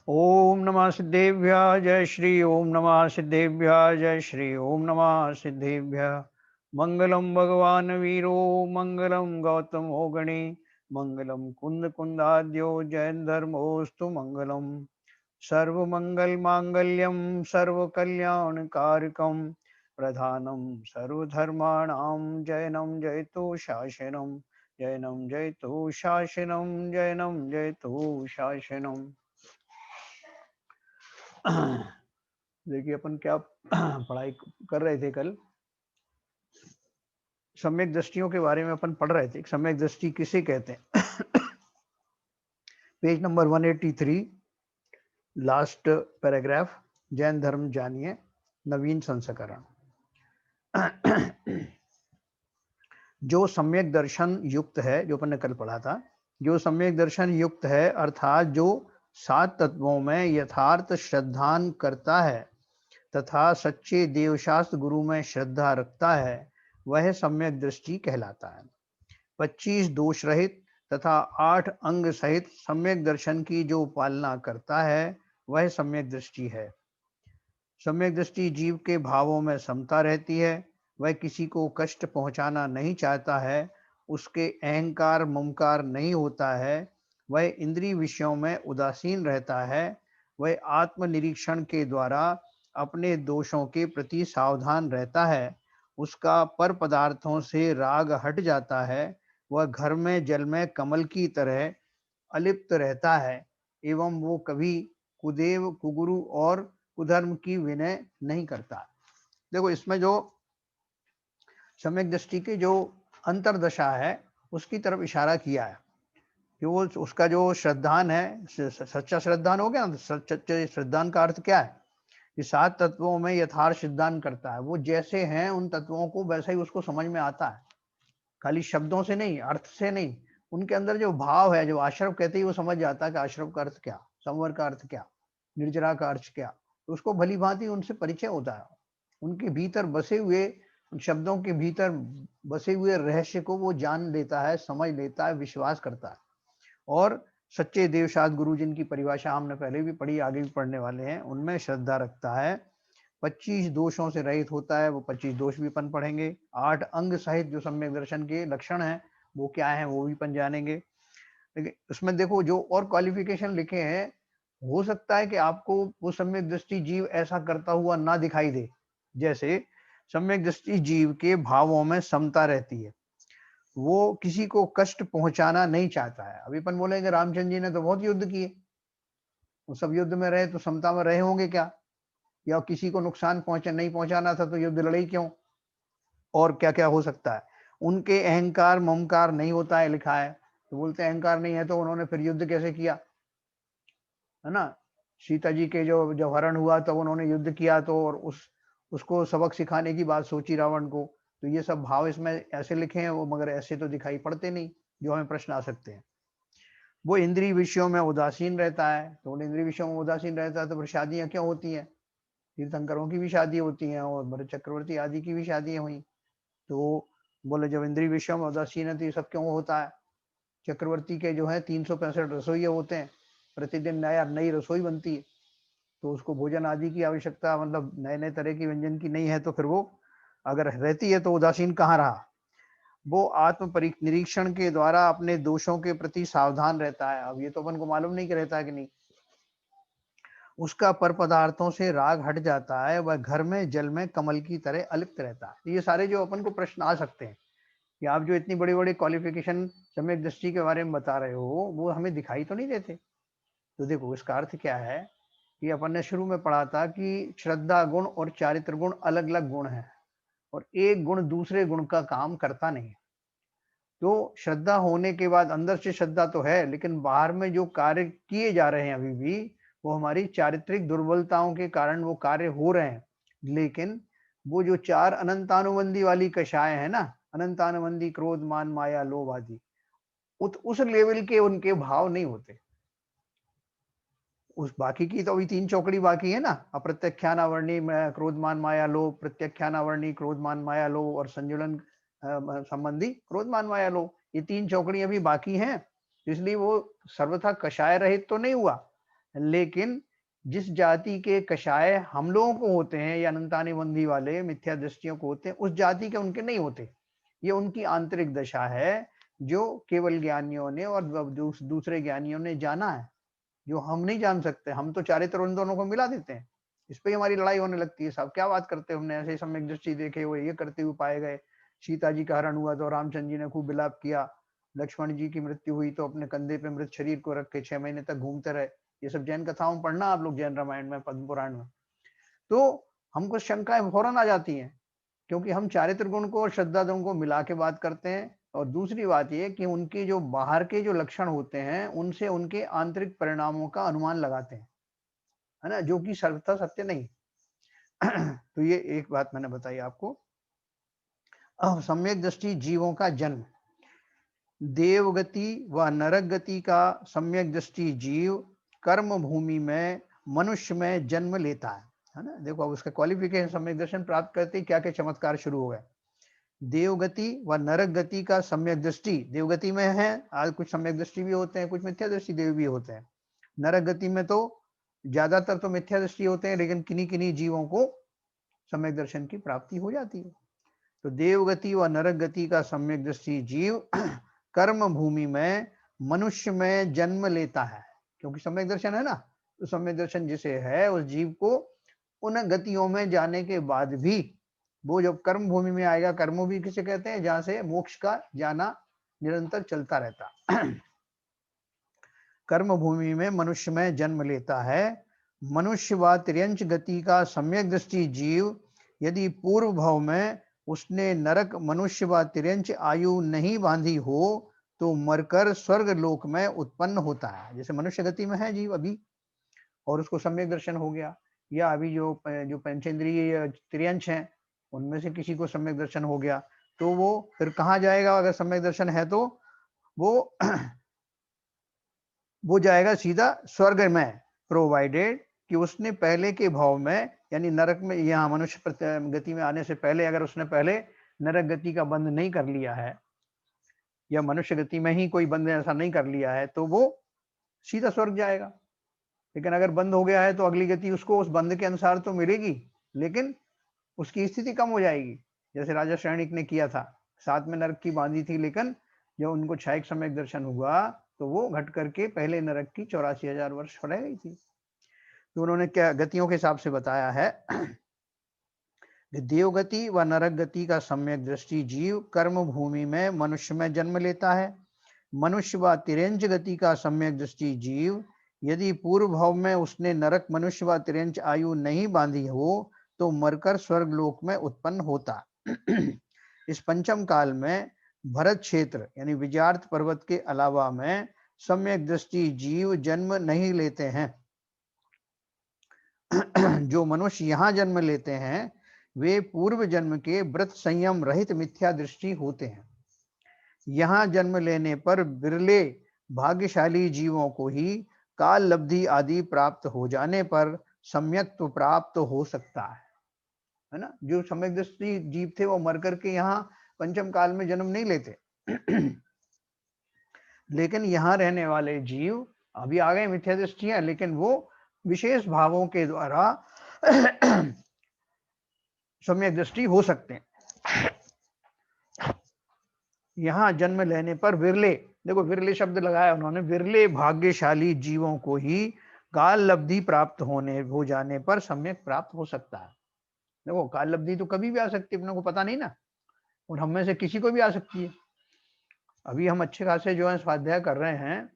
ओम नमः सिद्धेभ्यः जय श्री ओम नमः सिद्धेभ्यः जय श्री ओम नमः सिद्धेभ्यः। मंगलम भगवान वीरो मंगलम गौतम गणे मंगलम कुंद कुंदाद्यो जैन धर्मोस्तु मंगलम। सर्व मंगल मांगल्यम सर्व कल्याण कारकम प्रधानम सर्वधर्माणां जैनम जयतु शासनम। जैनम जयतु शासनम जैनम जयतु शासनम। देखिए अपन क्या पढ़ाई कर रहे थे कल। सम्यक दृष्टियों के बारे में अपन पढ़ रहे थे। सम्यक दृष्टि किसे कहते हैं? Page number 183, last paragraph. Jain धर्म जानिए, नवीन संस्करण। जो सम्यक दर्शन युक्त है, जो अपन ने कल पढ़ा था, जो सम्यक दर्शन युक्त है अर्थात जो 7 तत्वों में यथार्थ श्रद्धान करता है तथा सच्चे देवशास्त्र गुरु में श्रद्धा रखता है, वह सम्यक दृष्टि कहलाता है। 25 दोष रहित तथा 8 अंग सहित सम्यक दर्शन की जो पालना करता है वह सम्यक दृष्टि है। सम्यक दृष्टि जीव के भावों में समता रहती है। वह किसी को कष्ट पहुंचाना नहीं चाहता है, उसके अहंकार ममकार नहीं होता है, वह इंद्रिय विषयों में उदासीन रहता है, वह आत्मनिरीक्षण के द्वारा अपने दोषों के प्रति सावधान रहता है, उसका पर पदार्थों से राग हट जाता है, वह घर में जल में कमल की तरह अलिप्त रहता है एवं वो कभी कुदेव कुगुरु और कुधर्म की विनय नहीं करता। देखो इसमें जो सम्यक दृष्टि की जो अंतरदशा है उसकी तरफ इशारा किया है कि वो उसका जो श्रद्धान है, सच्चा श्रद्धान हो गया ना। सच्चे श्रद्धान का अर्थ क्या है? कि 7 तत्वों में यथार्थ श्रद्धान करता है। वो जैसे हैं उन तत्वों को वैसा ही उसको समझ में आता है, खाली शब्दों से नहीं, अर्थ से नहीं। उनके अंदर जो भाव है, जो आश्रव कहते ही वो समझ जाता है कि आश्रव का अर्थ क्या, संवर का अर्थ क्या, निर्जरा का अर्थ क्या। तो उसको भली भांति उनसे परिचय होता है। उनके भीतर बसे हुए, उन शब्दों के भीतर बसे हुए रहस्य को वो जान लेता है, समझ लेता है, विश्वास करता है। और सच्चे देवशास्त्र गुरु जिनकी परिभाषा हमने पहले भी पढ़ी, आगे भी पढ़ने वाले हैं, उनमें श्रद्धा रखता है। 25 दोषों से रहित होता है। वो 25 दोष भी अपन पढ़ेंगे। 8 अंग सहित जो सम्यक दर्शन के लक्षण हैं वो क्या है वो भी अपन जानेंगे। लेकिन उसमें देखो जो और क्वालिफिकेशन लिखे हैं, हो सकता है कि आपको वो सम्यक दृष्टि जीव ऐसा करता हुआ ना दिखाई दे। जैसे सम्यक दृष्टि जीव के भावों में समता रहती है, वो किसी को कष्ट पहुंचाना नहीं चाहता है। अभी अपन बोलेंगे रामचंद्र जी ने तो बहुत युद्ध किए, वो सब युद्ध में रहे तो समता में रहे होंगे क्या? या किसी को नुकसान पहुंचा नहीं पहुंचाना था तो युद्ध लड़े क्यों? और क्या क्या हो सकता है? उनके अहंकार ममकार नहीं होता है, लिखा है। तो बोलते हैं अहंकार नहीं है तो उन्होंने फिर युद्ध कैसे किया, है ना? सीता जी के जो जब हरण हुआ तब उन्होंने युद्ध किया, तो और उसको सबक सिखाने की बात सोची रावण को। तो ये सब भाव इसमें ऐसे लिखे हैं वो, मगर ऐसे तो दिखाई पड़ते नहीं जो हमें प्रश्न आ सकते हैं। वो इंद्रिय विषयों में उदासीन रहता है। तो इंद्रिय विषयों में उदासीन रहता है तो फिर शादियां क्यों होती हैं? तीर्थंकरों की भी शादी होती हैं और भरत चक्रवर्ती आदि की भी शादियां हुई। तो बोले जब इंद्रिय विषयों में उदासीन है तो ये सब क्यों होता है? चक्रवर्ती के जो है 365 रसोइये होते हैं, प्रतिदिन नया नई रसोई बनती है। तो उसको भोजन आदि की आवश्यकता, मतलब नए नए तरह की व्यंजन की नहीं है, तो फिर वो अगर रहती है तो उदासीन कहाँ रहा? वो आत्म निरीक्षण के द्वारा अपने दोषों के प्रति सावधान रहता है। अब ये तो अपन को मालूम नहीं कि रहता है कि नहीं। उसका पर पदार्थों से राग हट जाता है, वह घर में जल में कमल की तरह अलिप्त रहता है। ये सारे जो अपन को प्रश्न आ सकते हैं कि आप जो इतनी बड़ी बड़ी क्वालिफिकेशन सम्यक दृष्टि के बारे में बता रहे हो वो हमें दिखाई तो नहीं देते। तो देखो इसका अर्थ क्या है कि अपन ने शुरू में पढ़ा था कि श्रद्धा गुण और चारित्र गुण अलग अलग गुण है, और एक गुण दूसरे गुण का काम करता नहीं है। तो श्रद्धा होने के बाद अंदर से श्रद्धा तो है, लेकिन बाहर में जो कार्य किए जा रहे हैं अभी भी वो हमारी चारित्रिक दुर्बलताओं के कारण वो कार्य हो रहे हैं। लेकिन वो जो 4 अनंतानुबंधी वाली कषाय है ना, अनंतानुबंधी क्रोध मान माया लोभ आदि, उस लेवल के उनके भाव नहीं होते। उस बाकी की तो अभी 3 चौकड़ी बाकी है ना, अप्रत्यक्षानावर्णी क्रोध मान माया लोभ, प्रत्यक्षानावर्णी क्रोध मान माया लोभ और संजुलन संबंधी क्रोध मान माया लोभ। ये 3 चौकड़ी अभी बाकी हैं। इसलिए वो सर्वथा कषाय रहित तो नहीं हुआ, लेकिन जिस जाति के कषाय हम लोगों को होते हैं या अनंतानी बंदी वाले मिथ्या दृष्टियों को होते हैं, उस जाति के उनके नहीं होते। ये उनकी आंतरिक दशा है जो केवल ज्ञानियों ने और दूसरे ज्ञानियों ने जाना है, जो हम नहीं जान सकते। हम तो चारित्र उन दोनों को मिला देते हैं, इस पे हमारी लड़ाई होने लगती है। साहब क्या बात करते हो, हमने ऐसे सम्यक दृष्टि देखे हुए ये करते हुए पाए गए। सीता जी का हरण हुआ तो रामचंद्र जी ने खूब विलाप किया, लक्ष्मण जी की मृत्यु हुई तो अपने कंधे पे मृत शरीर को रख के 6 महीने तक घूमते रहे। ये सब जैन कथाओं में पढ़ना आप लोग, जैन रामायण में, पद्म पुराण में। तो हमको शंकाएं फौरन आ जाती हैं, क्योंकि हम चारित्र गुण को और श्रद्धा गुण को मिला के बात करते हैं। और दूसरी बात ये कि उनके जो बाहर के जो लक्षण होते हैं उनसे उनके आंतरिक परिणामों का अनुमान लगाते हैं, है ना, जो कि सर्वथा सत्य नहीं। तो ये एक बात मैंने बताई आपको। अब सम्यक दृष्टि जीवों का जन्म। देवगति व नरक गति का सम्यक दृष्टि जीव कर्म भूमि में मनुष्य में जन्म लेता है ना। देखो अब उसका क्वालिफिकेशन, सम्यक दर्शन प्राप्त करते क्या क्या चमत्कार शुरू हो गए। देवगति व नरक गति का सम्यक दृष्टि देवगति में है, आज कुछ सम्यक दृष्टि भी होते हैं, कुछ मिथ्या दृष्टि देव भी होते हैं। नरक गति में तो ज्यादातर तो मिथ्या दृष्टि होते हैं, लेकिन किन्हीं किन्हीं जीवों को सम्यक दर्शन की प्राप्ति हो जाती है। तो देवगति व नरक गति का सम्यक दृष्टि जीव कर्म भूमि में मनुष्य में जन्म लेता है, क्योंकि सम्यक दर्शन है ना। तो सम्यक दर्शन जिसे है उस जीव को उन गतियों में जाने के बाद भी वो जब कर्म भूमि में आएगा, कर्म भी किसे कहते हैं, जहां से मोक्ष का जाना निरंतर चलता रहता। कर्म भूमि में मनुष्य में जन्म लेता है। मनुष्य व तिर्यंच गति का सम्यक दृष्टि जीव यदि पूर्व भाव में उसने नरक मनुष्य व तिर्यंच आयु नहीं बांधी हो तो मरकर स्वर्ग लोक में उत्पन्न होता है। जैसे मनुष्य गति में है जीव अभी और उसको सम्यक दर्शन हो गया, या अभी जो पंचेंद्रिय तिर्यंच हैं उनमें से किसी को सम्यक दर्शन हो गया, तो वो फिर कहाँ जाएगा? अगर सम्यक दर्शन है तो वो जाएगा सीधा स्वर्ग में, प्रोवाइडेड कि उसने पहले के भाव में यानी नरक में, यहाँ मनुष्य गति में आने से पहले अगर उसने पहले नरक गति का बंध नहीं कर लिया है या मनुष्य गति में ही कोई बंध ऐसा नहीं कर लिया है तो वो सीधा स्वर्ग जाएगा। लेकिन अगर बंद हो गया है तो अगली गति उसको उस बंद के अनुसार तो मिलेगी, लेकिन उसकी स्थिति कम हो जाएगी। जैसे राजा श्रेणिक ने किया था, साथ में नरक की बांधी थी, लेकिन जब उनको क्षयिक सम्यक दर्शन हुआ तो वो घट करके पहले नरक की 84,000 वर्ष रह गई थी। तो उन्होंने क्या गतियों के हिसाब से बताया है। देवगति व नरक गति का सम्यक दृष्टि जीव कर्म भूमि में मनुष्य में जन्म लेता है। मनुष्य व तिर्यंच गति का सम्यक दृष्टि जीव यदि पूर्व भाव में उसने नरक मनुष्य व तिर्यंच आयु नहीं बांधी हो तो मरकर स्वर्ग लोक में उत्पन्न होता। इस पंचम काल में भरत क्षेत्र यानी विजार्थ पर्वत के अलावा में सम्यक दृष्टि जीव जन्म नहीं लेते हैं। जो मनुष्य यहाँ जन्म लेते हैं वे पूर्व जन्म के व्रत संयम रहित मिथ्या दृष्टि होते हैं। यहाँ जन्म लेने पर बिरले भाग्यशाली जीवों को ही काल लब्धि आदि प्राप्त हो जाने पर सम्यक्त्व प्राप्त हो सकता है ना। जो सम्यक दृष्टि जीव थे वो मर करके यहाँ पंचम काल में जन्म नहीं लेते। लेकिन यहाँ रहने वाले जीव अभी आ गए मिथ्या दृष्टियां, लेकिन वो विशेष भावों के द्वारा सम्यक दृष्टि हो सकते हैं। यहाँ जन्म लेने पर विरले, देखो विरले शब्द लगाया उन्होंने, विरले भाग्यशाली जीवों को ही काल लब्धि प्राप्त हो जाने पर सम्यक प्राप्त हो सकता है। देखो काल लब्धि तो कभी भी आ सकती है, अपने को पता नहीं ना, और हम में से किसी को भी आ सकती है। अभी हम अच्छे खासे जो है स्वाध्याय कर रहे हैं,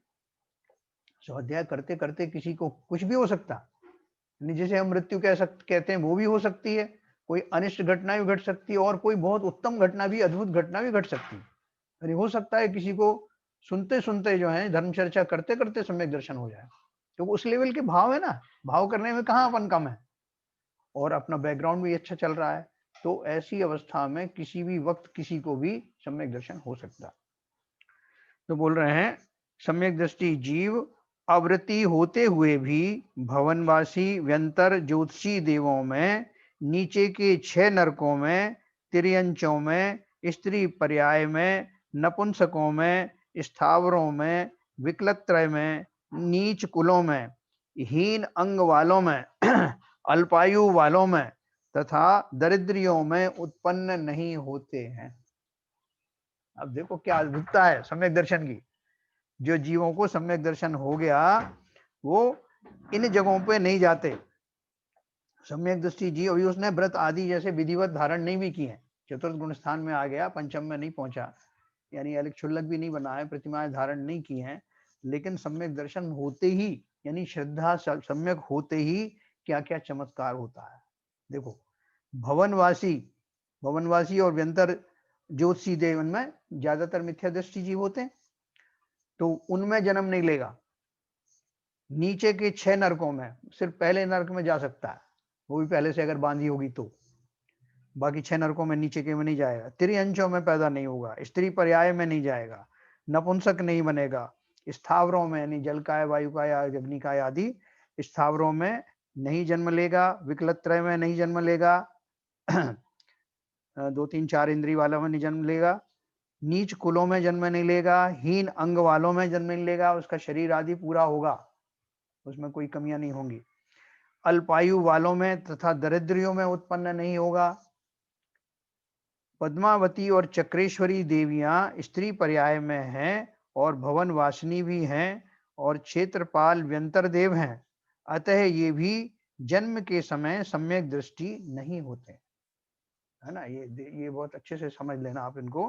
स्वाध्याय करते करते किसी को कुछ भी हो सकता, जिसे हम मृत्यु कहते हैं वो भी हो सकती है, कोई अनिष्ट घटना भी घट सकती है और कोई बहुत उत्तम घटना भी, अद्भुत घटना भी घट सकती है। अरे हो सकता है किसी को सुनते सुनते जो है धर्म चर्चा करते करते सम्यक दर्शन हो जाए, तो उस लेवल के भाव है ना, भाव करने में कहाँ अपन कम है, और अपना बैकग्राउंड भी अच्छा चल रहा है, तो ऐसी अवस्था में किसी भी वक्त किसी को भी सम्यक दर्शन हो सकता। तो बोल रहे हैं सम्यक दृष्टि जीव आवृत्ति होते हुए भी भवनवासी व्यंतर ज्योतिषी देवों में, नीचे के 6 नरकों में, तिर्यंचों में, स्त्री पर्याय में, नपुंसकों में, स्थावरों में, विकलत्रय में, नीच कुलों में, हीन अंग वालों में, अल्पायु वालों में तथा दरिद्रियों में उत्पन्न नहीं होते हैं। अब देखो क्या अद्भुतता है सम्यक दर्शन की। जो जीवों को सम्यक दर्शन हो गया वो इन जगहों पे नहीं जाते। सम्यक दृष्टि जी, अभी उसने व्रत आदि जैसे विधिवत धारण नहीं भी किए हैं, चतुर्थ गुण स्थान में आ गया, पंचम में नहीं पहुंचा, यानी अलग क्षुल्लक भी नहीं बना है, प्रतिमाएं धारण नहीं की हैं, लेकिन सम्यक दर्शन होते ही, यानी श्रद्धा सम्यक होते ही क्या क्या चमत्कार होता है। देखो भवनवासी, भवनवासी और व्यंतर ज्योतिषी देव, उनमें ज्यादातर मिथ्या दृष्टि जीव होते हैं, तो उनमें जन्म नहीं लेगा। नीचे के 6 नरकों में सिर्फ पहले नरक में जा सकता है, वो भी पहले से अगर बांधी होगी तो, बाकी 6 नरकों में नीचे के में नहीं जाएगा। त्रिअंशों में पैदा नहीं होगा, स्त्री पर्याय में नहीं जाएगा, नपुंसक नहीं बनेगा, स्थावरों में यानी जल काय, वायु काय, अग्नि काय आदि स्थावरों में नहीं जन्म लेगा, विकलत्रय में नहीं जन्म लेगा, 2 3 4 इंद्रिय वालों में नहीं जन्म लेगा, नीच कुलों में जन्म नहीं लेगा, हीन अंग वालों में जन्म नहीं लेगा, उसका शरीर आदि पूरा होगा, उसमें कोई कमियां नहीं होंगी, अल्पायु वालों में तथा दरिद्रियों में उत्पन्न नहीं होगा। पद्मावती और चक्रेश्वरी देवियां स्त्री पर्याय में हैं और भवन वासिनी भी हैं और क्षेत्रपाल व्यंतर देव हैं, अतः ये भी जन्म के समय सम्यक दृष्टि नहीं होते, है ना। ये बहुत अच्छे से समझ लेना आप इनको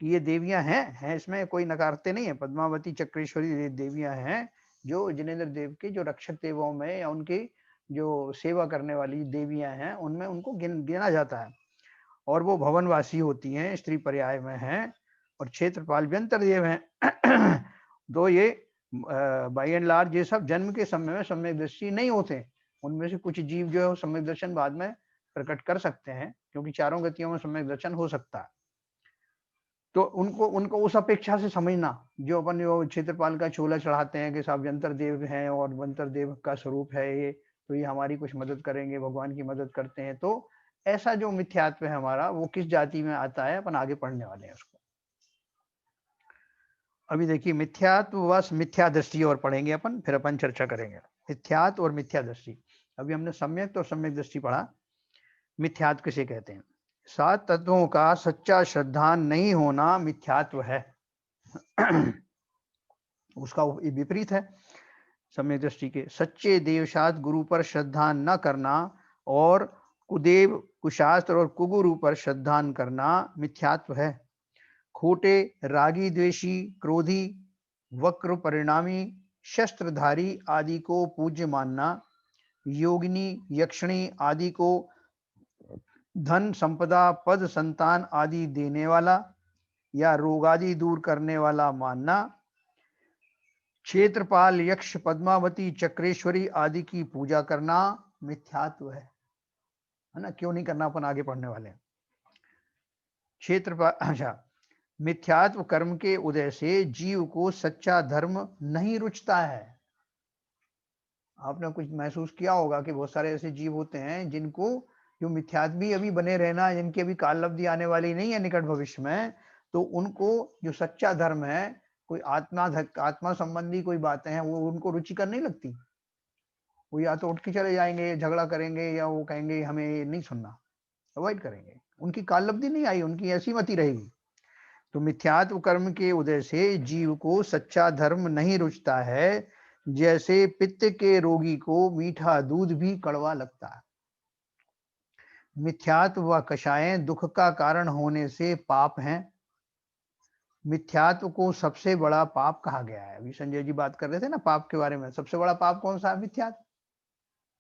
कि ये देवियां हैं, इसमें कोई नकारते नहीं है। पद्मावती चक्रेश्वरी देवियां हैं जो जिनेंद्र देव के जो रक्षक देवों में या उनकी जो सेवा करने वाली देवियां हैं उनमें उनको गिना जाता है, और वो भवनवासी होती हैं, स्त्री पर्याय में हैं और क्षेत्रपाल व्यंतर देव हैं। तो ये बाई एंड लार्ज ये सब जन्म के समय में सम्यक दृष्टि नहीं होते। उनमें से कुछ जीव जो है सम्यक दर्शन बाद में प्रकट कर सकते हैं, क्योंकि चारों गतियों में सम्यक दर्शन हो सकता है। तो उनको उस अपेक्षा से समझना, जो अपन जो क्षेत्रपाल का चोला चढ़ाते हैं कि साहब व्यंतर देव हैं और व्यंतर देव का स्वरूप है ये, तो ये हमारी कुछ मदद करेंगे, भगवान की मदद करते हैं, तो ऐसा जो मिथ्यात्व है हमारा वो किस जाति में आता है अपन आगे पढ़ने वाले हैं उसको। अभी देखिए मिथ्यात्व व मिथ्या दृष्टि और पढ़ेंगे अपन, फिर अपन चर्चा करेंगे मिथ्यात्व और मिथ्या दृष्टि। अभी हमने सम्यक और सम्यक दृष्टि पढ़ा, मिथ्यात्व किसे कहते हैं। 7 तत्वों का सच्चा श्रद्धान नहीं होना मिथ्यात्व है। उसका विपरीत है सम्यक दृष्टि के। सच्चे देवशास्त्र गुरु पर श्रद्धा न करना और कुदेव कुशास्त्र और कुगुरु पर श्रद्धा करना मिथ्यात्व है। खोटे, रागी, द्वेषी, क्रोधी, वक्र परिणामी, शस्त्रधारी आदि को पूज्य मानना, योगिनी, यक्षिणी आदि को धन, संपदा, पद, संतान आदि देने वाला या रोग आदि दूर करने वाला मानना, क्षेत्रपाल, यक्ष, पद्मावती, चक्रेश्वरी आदि की पूजा करना मिथ्यात्व है ना। क्यों नहीं करना अपन आगे पढ़ने वाले हैं। क्षेत्रपाल, अच्छा, मिथ्यात्व कर्म के उदय से जीव को सच्चा धर्म नहीं रुचता है। आपने कुछ महसूस किया होगा कि बहुत सारे ऐसे जीव होते हैं जिनको जो मिथ्यात्व भी अभी बने रहना, जिनकी अभी काल अवधि आने वाली नहीं है निकट भविष्य में, तो उनको जो सच्चा धर्म है, कोई आत्मा संबंधी कोई बातें हैं, वो उनको रुचिकर नहीं लगती। वो या तो उठ के चले जाएंगे, झगड़ा करेंगे, या वो कहेंगे हमें नहीं सुनना, अवॉइड करेंगे। उनकी काल अवधि नहीं आई, उनकी ऐसी मति रहेगी। तो मिथ्यात्व कर्म के उदय से जीव को सच्चा धर्म नहीं रुचता है, जैसे पित्त के रोगी को मीठा दूध भी कड़वा लगता है। मिथ्यात्व व कषायें दुख का कारण होने से पाप हैं। मिथ्यात्व को सबसे बड़ा पाप कहा गया है। अभी संजय जी बात कर रहे थे ना पाप के बारे में, सबसे बड़ा पाप कौन सा है? मिथ्यात्व,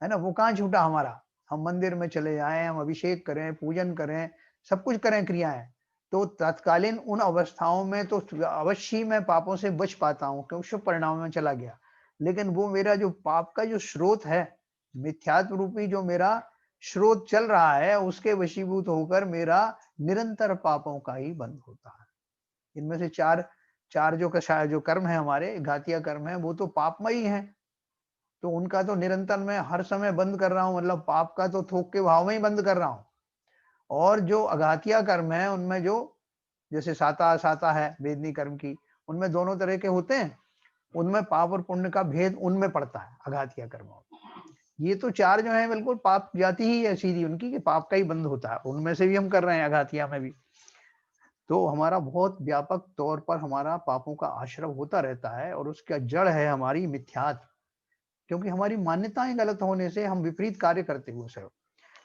है ना। वो कहाँ छूटा हमारा, हम मंदिर में चले जाएं, हम अभिषेक करें, पूजन करें, सब कुछ करें क्रियाएं, तो तत्कालीन उन अवस्थाओं में तो अवश्य ही मैं पापों से बच पाता हूँ क्योंकि शुभ परिणाम में चला गया। लेकिन वो मेरा जो पाप का जो स्रोत है, मिथ्यात्व रूपी जो मेरा स्रोत चल रहा है, उसके वशीभूत होकर मेरा निरंतर पापों का ही बंध होता है। इनमें से चार जो कर्म है हमारे घातिया कर्म है, वो तो पापमयी है, तो उनका तो निरंतर मैं हर समय बंद कर रहा हूँ, मतलब पाप का तो थोक के भाव में ही बंद कर रहा हूँ। और जो अघातिया कर्म है उनमें जो जैसे साता साता है वेदनी कर्म की, उनमें दोनों तरह के होते हैं। उनमें पाप और पुण्य का भेद उनमें पड़ता है, अघातिया कर्मों में। ये तो चार जो है बिल्कुल पाप जाति ही है सीधी उनकी, कि पाप का ही बंद होता है, उनमें से भी हम कर रहे हैं अघातिया में भी। तो हमारा बहुत व्यापक तौर पर हमारा पापों का आश्रय होता रहता है, और उसका जड़ है हमारी मिथ्यात्व, क्योंकि हमारी मान्यताएं गलत होने से हम विपरीत कार्य करते हुए सर।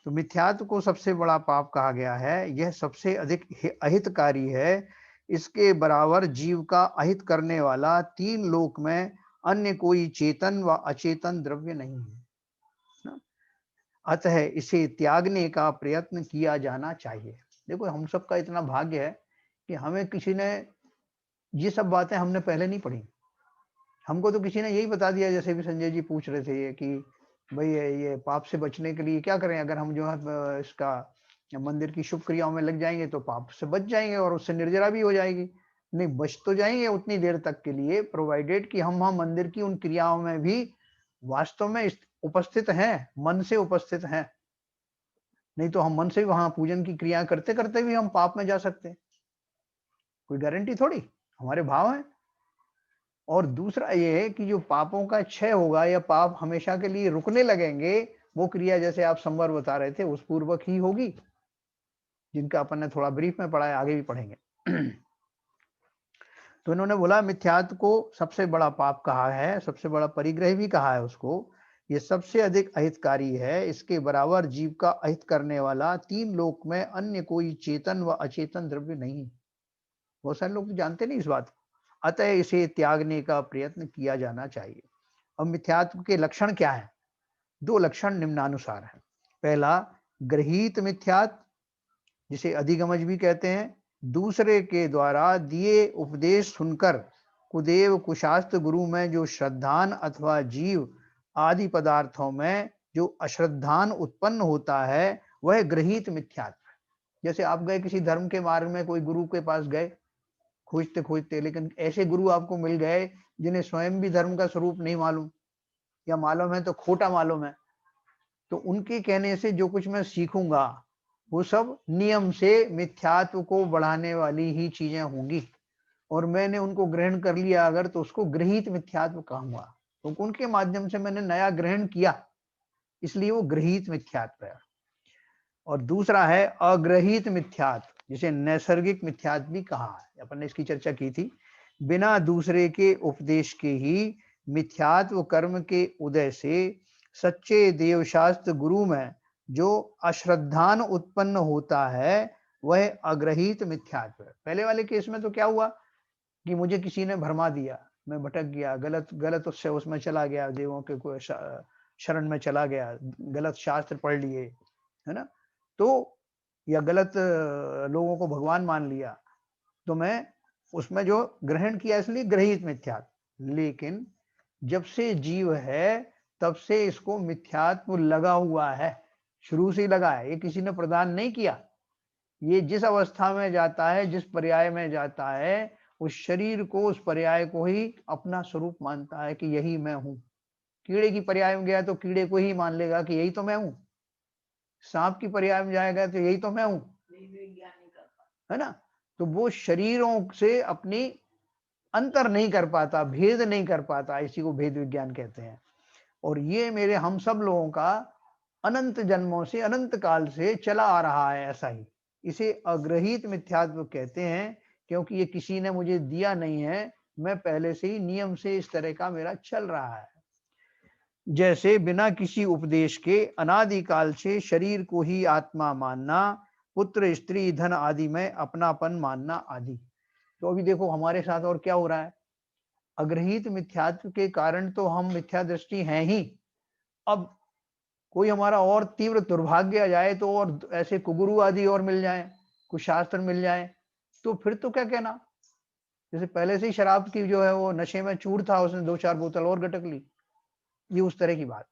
तो मिथ्यात्व को सबसे बड़ा पाप कहा गया है, यह सबसे अधिक अहितकारी है। इसके बराबर जीव का अहित करने वाला तीन लोक में अन्य कोई चेतन व अचेतन द्रव्य नहीं है ना? अतः इसे त्यागने का प्रयत्न किया जाना चाहिए। देखो हम सबका इतना भाग्य है कि हमें किसी ने, ये सब बातें हमने पहले नहीं पढ़ी, हमको तो किसी ने यही बता दिया। जैसे भी संजय जी पूछ रहे थे कि भाई ये पाप से बचने के लिए क्या करें, अगर हम जो है इसका मंदिर की शुभ क्रियाओं में लग जाएंगे तो पाप से बच जाएंगे और उससे निर्जरा भी हो जाएगी। नहीं, बच तो जाएंगे उतनी देर तक के लिए, प्रोवाइडेड कि हम वहां मंदिर की उन क्रियाओं में भी वास्तव में उपस्थित हैं, मन से उपस्थित हैं। नहीं तो हम मन से वहां पूजन की क्रिया करते करते भी हम पाप में जा सकते हैं, कोई गारंटी थोड़ी, हमारे भाव है। और दूसरा ये है कि जो पापों का क्षय होगा या पाप हमेशा के लिए रुकने लगेंगे, वो क्रिया जैसे आप संवर बता रहे थे उस पूर्वक ही होगी, जिनका अपन ने थोड़ा ब्रीफ में पढ़ा है, आगे भी पढ़ेंगे। तो इन्होंने बोला मिथ्यात्व को सबसे बड़ा पाप कहा है, सबसे बड़ा परिग्रह भी कहा है उसको। ये सबसे अधिक अहितकारी है, इसके बराबर जीव का अहित करने वाला तीन लोक में अन्य कोई चेतन व अचेतन द्रव्य नहीं। बहुत सारे लोग तो जानते नहीं इस बात को, अतः इसे त्यागने का प्रयत्न किया जाना चाहिए। और मिथ्यात्व के लक्षण क्या है? दो लक्षण निम्नानुसार है। पहला, गृहीत मिथ्यात्व, जिसे अधिगमज भी कहते हैं। दूसरे के द्वारा दिए उपदेश सुनकर कुदेव कुशास्त्र गुरु में जो श्रद्धान अथवा जीव आदि पदार्थों में जो अश्रद्धान उत्पन्न होता है, वह गृहीत मिथ्यात्व। जैसे आप गए किसी धर्म के मार्ग में, कोई गुरु के पास गए खोजते खोजते, लेकिन ऐसे गुरु आपको मिल गए जिन्हें स्वयं भी धर्म का स्वरूप नहीं मालूम, या मालूम है तो खोटा मालूम है। तो उनके कहने से जो कुछ मैं सीखूंगा वो सब नियम से मिथ्यात्व को बढ़ाने वाली ही चीजें होंगी, और मैंने उनको ग्रहण कर लिया अगर, तो उसको गृहीत मिथ्यात्व कहूंगा, तो उनके माध्यम से मैंने नया ग्रहण किया, इसलिए वो गृहीत मिथ्यात्व है। और दूसरा है अग्रहित मिथ्यात्व, जिसे नैसर्गिक मिथ्यात्व भी कहा है, अपन ने इसकी चर्चा की थी। बिना दूसरे के उपदेश के ही मिथ्यात्व कर्म के उदय से सच्चे देवशास्त्र गुरु में जो अश्रद्धान उत्पन्न होता है, वह अग्रहित मिथ्यात्व है। पहले वाले केस में तो क्या हुआ कि मुझे किसी ने भरमा दिया, मैं भटक गया, गलत गलत उससे उसमें चला गया, देवों के कोई शरण में चला गया, गलत शास्त्र पढ़ लिए, है ना, तो या गलत लोगों को भगवान मान लिया, तो मैं उसमें जो ग्रहण किया इसलिए गृहीत मिथ्यात्व। लेकिन जब से जीव है तब से इसको मिथ्यात्व लगा हुआ है, शुरू से ही लगा है, ये किसी ने प्रदान नहीं किया। ये जिस अवस्था में जाता है, जिस पर्याय में जाता है, उस शरीर को, उस पर्याय को ही अपना स्वरूप मानता है कि यही मैं हूं। कीड़े की पर्याय में गया तो कीड़े को ही मान लेगा कि यही तो मैं हूं, सांप की पर्याय में जाएगा तो यही तो मैं हूं, है ना। तो वो शरीरों से अपनी अंतर नहीं कर पाता, भेद नहीं कर पाता, इसी को भेद विज्ञान कहते हैं। और ये मेरे हम सब लोगों का अनंत जन्मों से, अनंत काल से चला आ रहा है ऐसा ही। इसे अग्रहित मिथ्यात्व कहते हैं, क्योंकि ये किसी ने मुझे दिया नहीं है, मैं पहले से ही नियम से इस तरह का मेरा चल रहा है। जैसे बिना किसी उपदेश के अनादिकाल से शरीर को ही आत्मा मानना, पुत्र स्त्री धन आदि में अपनापन मानना आदि। तो अभी देखो हमारे साथ और क्या हो रहा है, अग्रहित मिथ्यात्व के कारण तो हम मिथ्या दृष्टि हैं ही। अब कोई हमारा और तीव्र दुर्भाग्य आ जाए तो, और ऐसे कुगुरु आदि और मिल जाए, कुछ शास्त्र मिल जाए, तो फिर तो क्या कहना। जैसे पहले से ही शराब की जो है वो नशे में चूर था, उसने 2-4 बोतल और गटक ली, ये उस तरह की बात।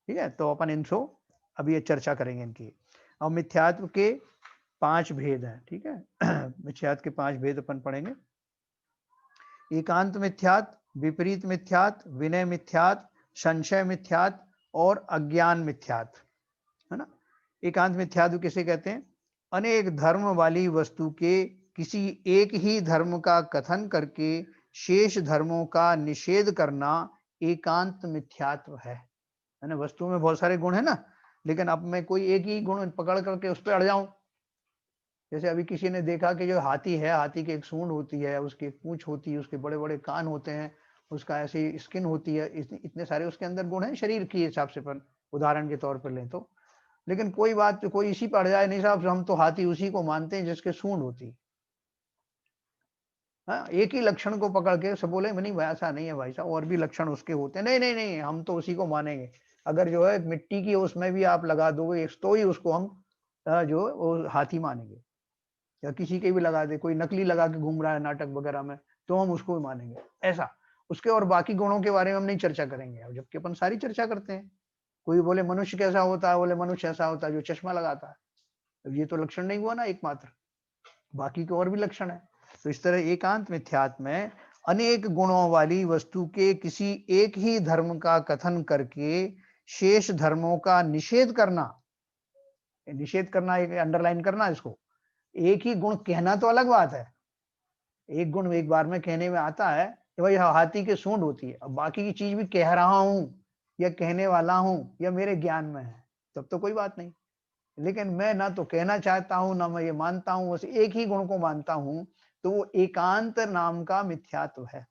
ठीक है, तो अपन इनको अभी ये चर्चा करेंगे इनकी। और मिथ्यात्व के 5 भेद हैं, ठीक है। मिथ्यात्व के 5 भेद अपन पढ़ेंगे। एकांत मिथ्यात्व, विपरीत मिथ्यात्व, विनय मिथ्यात्व, संशय मिथ्यात्व और अज्ञान मिथ्यात्व, है ना। एकांत मिथ्यात्व किसे कहते हैं? अनेक धर्म वाली वस्तु के किसी एक ही धर्म का कथन करके शेष धर्मों का निषेध करना एकांत मिथ्यात्व है ना। वस्तु में बहुत सारे गुण है ना, लेकिन अब मैं कोई एक ही गुण पकड़ करके उस पर अड़ जाऊं। जैसे अभी किसी ने देखा कि जो हाथी है, हाथी की एक सूंड होती है, उसकी एक पूंछ होती है, उसके बड़े बड़े कान होते हैं, उसका ऐसी स्किन होती है, इतने सारे उसके अंदर गुण हैं शरीर के हिसाब से, पर उदाहरण के तौर पर लें तो। लेकिन कोई बात, कोई इसी पर अड़ जाए, नहीं साहब हम तो हाथी उसी को मानते हैं जिसके सूंड होती है। हाँ, एक ही लक्षण को पकड़ के सब बोले नहीं भाई ऐसा नहीं है भाई साहब, और भी लक्षण उसके होते हैं। नहीं नहीं नहीं, हम तो उसी को मानेंगे। अगर जो है मिट्टी की उसमें भी आप लगा दोगे तो ही उसको हम जो वो हाथी मानेंगे। या किसी के भी लगा दे, कोई नकली लगा के घूम रहा है नाटक वगैरह में, तो हम उसको भी मानेंगे ऐसा। उसके और बाकी गुणों के बारे में हम नहीं चर्चा करेंगे, अब जबकि अपन सारी चर्चा करते हैं। कोई बोले मनुष्य कैसा होता है, बोले मनुष्य ऐसा होता है जो चश्मा लगाता है। अब ये तो लक्षण नहीं हुआ ना एकमात्र, बाकी के और भी लक्षण है। तो इस तरह एकांत मिथ्यात्व में अनेक गुणों वाली वस्तु के किसी एक ही धर्म का कथन करके शेष धर्मों का निषेध करना, निषेध करना एक अंडरलाइन करना इसको। एक ही गुण कहना तो अलग बात है, एक गुण एक बार में कहने में आता है कि भाई हाथी की सूंड होती है, अब बाकी की चीज भी कह रहा हूं या कहने वाला हूं या मेरे ज्ञान में है, तब तो कोई बात नहीं। लेकिन मैं ना तो कहना चाहता हूं ना मैं ये मानता हूं, बस एक ही गुण को मानता हूं, तो वो एकांत नाम का मिथ्यात्व है।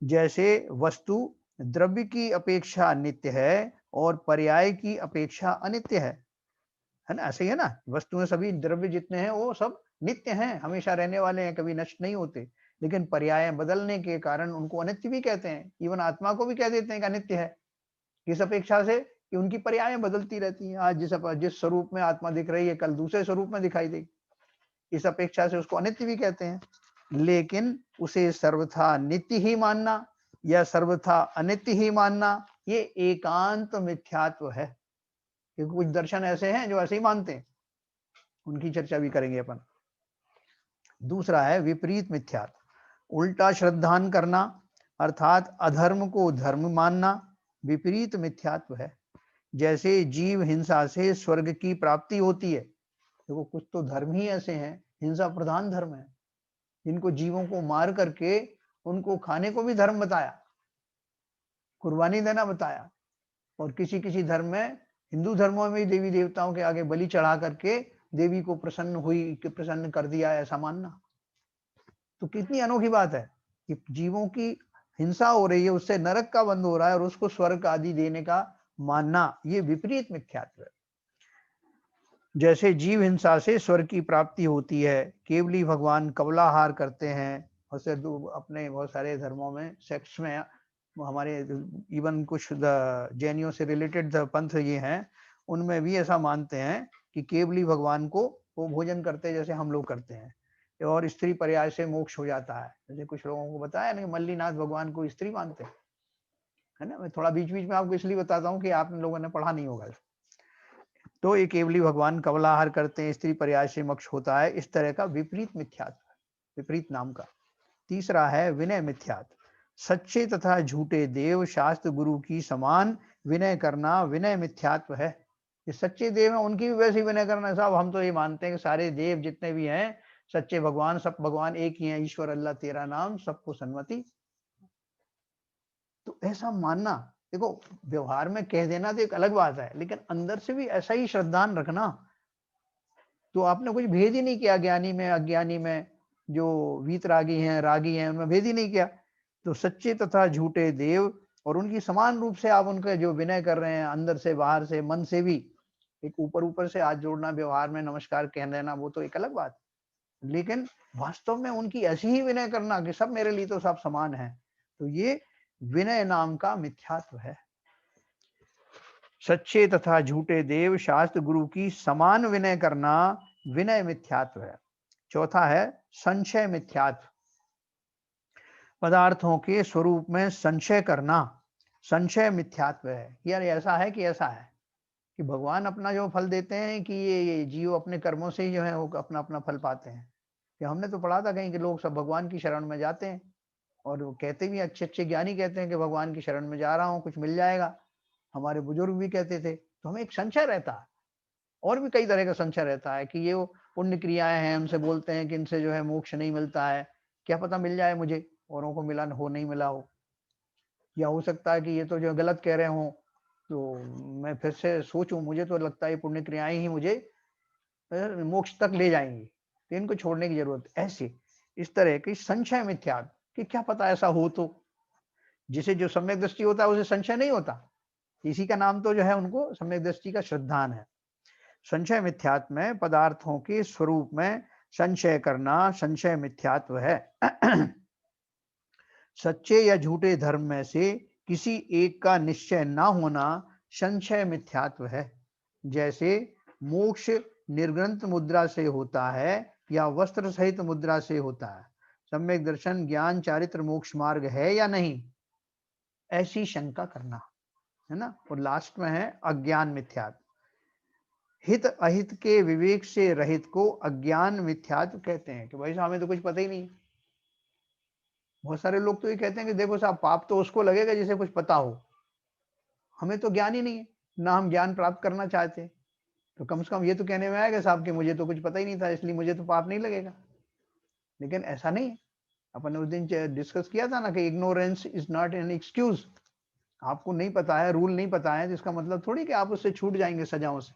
जैसे वस्तु द्रव्य की अपेक्षा नित्य है और पर्याय की अपेक्षा अनित्य है ना। ऐसे ही है ना, वस्तुएं सभी द्रव्य जितने हैं वो सब नित्य हैं, हमेशा रहने वाले हैं, कभी नष्ट नहीं होते। लेकिन पर्याय बदलने के कारण उनको अनित्य भी कहते हैं। इवन आत्मा को भी कह देते हैं कि अनित्य है, किस अपेक्षा से कि उनकी पर्यायें बदलती रहती हैं। आज जिस स्वरूप में आत्मा दिख रही है, कल दूसरे स्वरूप में दिखाई देगी, इस अपेक्षा से उसको अनित्य भी कहते हैं। लेकिन उसे सर्वथा नित्य ही मानना या सर्वथा अनित्य ही मानना, ये एकांत मिथ्यात्व है। क्योंकि कुछ दर्शन ऐसे हैं जो ऐसे ही मानते हैं, उनकी चर्चा भी करेंगे अपन। दूसरा है विपरीत मिथ्यात्व, उल्टा श्रद्धान करना, अर्थात अधर्म को धर्म मानना विपरीत मिथ्यात्व है। जैसे जीव हिंसा से स्वर्ग की प्राप्ति होती है। देखो कुछ तो धर्म ही ऐसे हैं, हिंसा प्रधान धर्म है, जिनको जीवों को मार करके उनको खाने को भी धर्म बताया, कुर्बानी देना बताया। और किसी किसी धर्म में, हिंदू धर्मों में देवी देवताओं के आगे बलि चढ़ा करके देवी को प्रसन्न हुई कि प्रसन्न कर दिया, ऐसा मानना। तो कितनी अनोखी बात है कि जीवों की हिंसा हो रही है, उससे नरक का बंद हो रहा है और उसको स्वर्ग आदि देने का मानना, ये विपरीत मिथ्यात्व है। जैसे जीव हिंसा से स्वर्ग की प्राप्ति होती है, केवली भगवान कवलाहार करते हैं, और से अपने बहुत सारे धर्मों में सेक्स में, हमारे इवन कुछ जैनियों से रिलेटेड पंथ ये हैं, उनमें भी ऐसा मानते हैं कि केवली भगवान को वो भोजन करते हैं जैसे हम लोग करते हैं, और स्त्री पर्याय से मोक्ष हो जाता है। जैसे कुछ लोगों को बताया ना कि मल्लीनाथ भगवान को स्त्री मानते हैं, है ना। मैं थोड़ा बीच बीच में आपको इसलिए बताता हूँ कि आप लोगों ने पढ़ा नहीं होगा। तो ये केवली भगवान कवलाहार करते हैं, स्त्री पर्याय से मोक्ष होता है, इस तरह का विपरीत मिथ्यात्व, विपरीत नाम का। तीसरा है विनय मिथ्यात्व, सच्चे तथा झूठे देव शास्त्र गुरु की समान विनय करना विनय मिथ्यात्व है। ये सच्चे देव हैं उनकी भी वैसे ही विनय करना। साहब हम तो ये मानते हैं कि सारे देव जितने भी हैं सच्चे भगवान, सब भगवान एक ही हैं, ईश्वर अल्लाह तेरा नाम सबको सन्मति। तो ऐसा मानना, देखो व्यवहार में कह देना तो एक अलग बात है, लेकिन अंदर से भी ऐसा ही श्रद्धान रखना, तो आपने कुछ भेद ही नहीं किया। ज्ञानी में अज्ञानी में, जो वीतरागी हैं रागी हैं, उनमें भेद ही नहीं किया। तो सच्चे तथा झूठे देव और उनकी समान रूप से आप उनके जो विनय कर रहे हैं, अंदर से बाहर से मन से भी, एक ऊपर ऊपर से हाथ जोड़ना, व्यवहार में नमस्कार कह देना, वो तो एक अलग बात। लेकिन वास्तव में उनकी ऐसी ही विनय करना कि सब मेरे लिए तो सब समान है, तो ये विनय नाम का मिथ्यात्व है। सच्चे तथा झूठे देव शास्त्र गुरु की समान विनय करना विनय मिथ्यात्व है। चौथा है संशय मिथ्यात्व, पदार्थों के स्वरूप में संशय करना संशय मिथ्यात्व है। यार ऐसा है कि ऐसा है कि भगवान अपना जो फल देते हैं कि ये जीव अपने कर्मों से ही जो है वो अपना अपना फल पाते हैं। कि हमने तो पढ़ा था कहीं कि लोग सब भगवान की शरण में जाते हैं, और वो कहते भी, अच्छे अच्छे ज्ञानी कहते हैं कि भगवान की शरण में जा रहा हूँ, कुछ मिल जाएगा। हमारे बुजुर्ग भी कहते थे। तो हमें एक संशय रहता है, और भी कई तरह का संशय रहता है कि ये वो पुण्य क्रियाएं हैं, हमसे बोलते हैं कि इनसे जो है मोक्ष नहीं मिलता है, क्या पता मिल जाए मुझे। औरों को मिला हो नहीं मिला हो, या हो सकता है कि ये तो जो गलत कह रहे हो, तो मैं फिर से सोचूं, मुझे तो लगता है ये पुण्य क्रियाएं ही मुझे मोक्ष तक ले जाएंगी, तो इनको छोड़ने की जरूरत। ऐसे इस तरह की संशय मिथ्या, कि क्या पता ऐसा हो, तो जिसे जो सम्यक दृष्टि होता है उसे संशय नहीं होता, इसी का नाम तो जो है उनको सम्यक दृष्टि का श्रद्धान है। संशय मिथ्यात्व में पदार्थों के स्वरूप में संशय करना संशय मिथ्यात्व है। सच्चे या झूठे धर्म में से किसी एक का निश्चय न होना संशय मिथ्यात्व है। जैसे मोक्ष निर्ग्रंथ मुद्रा से होता है या वस्त्र सहित मुद्रा से होता है, सम्यक दर्शन ज्ञान चारित्र मोक्ष मार्ग है या नहीं, ऐसी शंका करना, है ना। और लास्ट में है अज्ञान मिथ्यात्व। हित अहित के विवेक से रहित को अज्ञान मिथ्यात्व कहते हैं, कि भाई साहब हमें तो कुछ पता ही नहीं। बहुत सारे लोग तो ये कहते हैं कि देखो साहब पाप तो उसको लगेगा जिसे कुछ पता हो, हमें तो ज्ञान ही नहीं है, ना हम ज्ञान प्राप्त करना चाहते, तो कम से कम ये तो कहने में आएगा साहब कि मुझे तो कुछ पता ही नहीं था, इसलिए मुझे तो पाप नहीं लगेगा। लेकिन ऐसा नहीं है। अपन ने उस दिन डिस्कस किया था ना कि ignorance is not an excuse. आपको नहीं पता है, रूल नहीं पता है, तो इसका मतलब थोड़ी कि आप उससे छूट जाएंगे सजाओं से,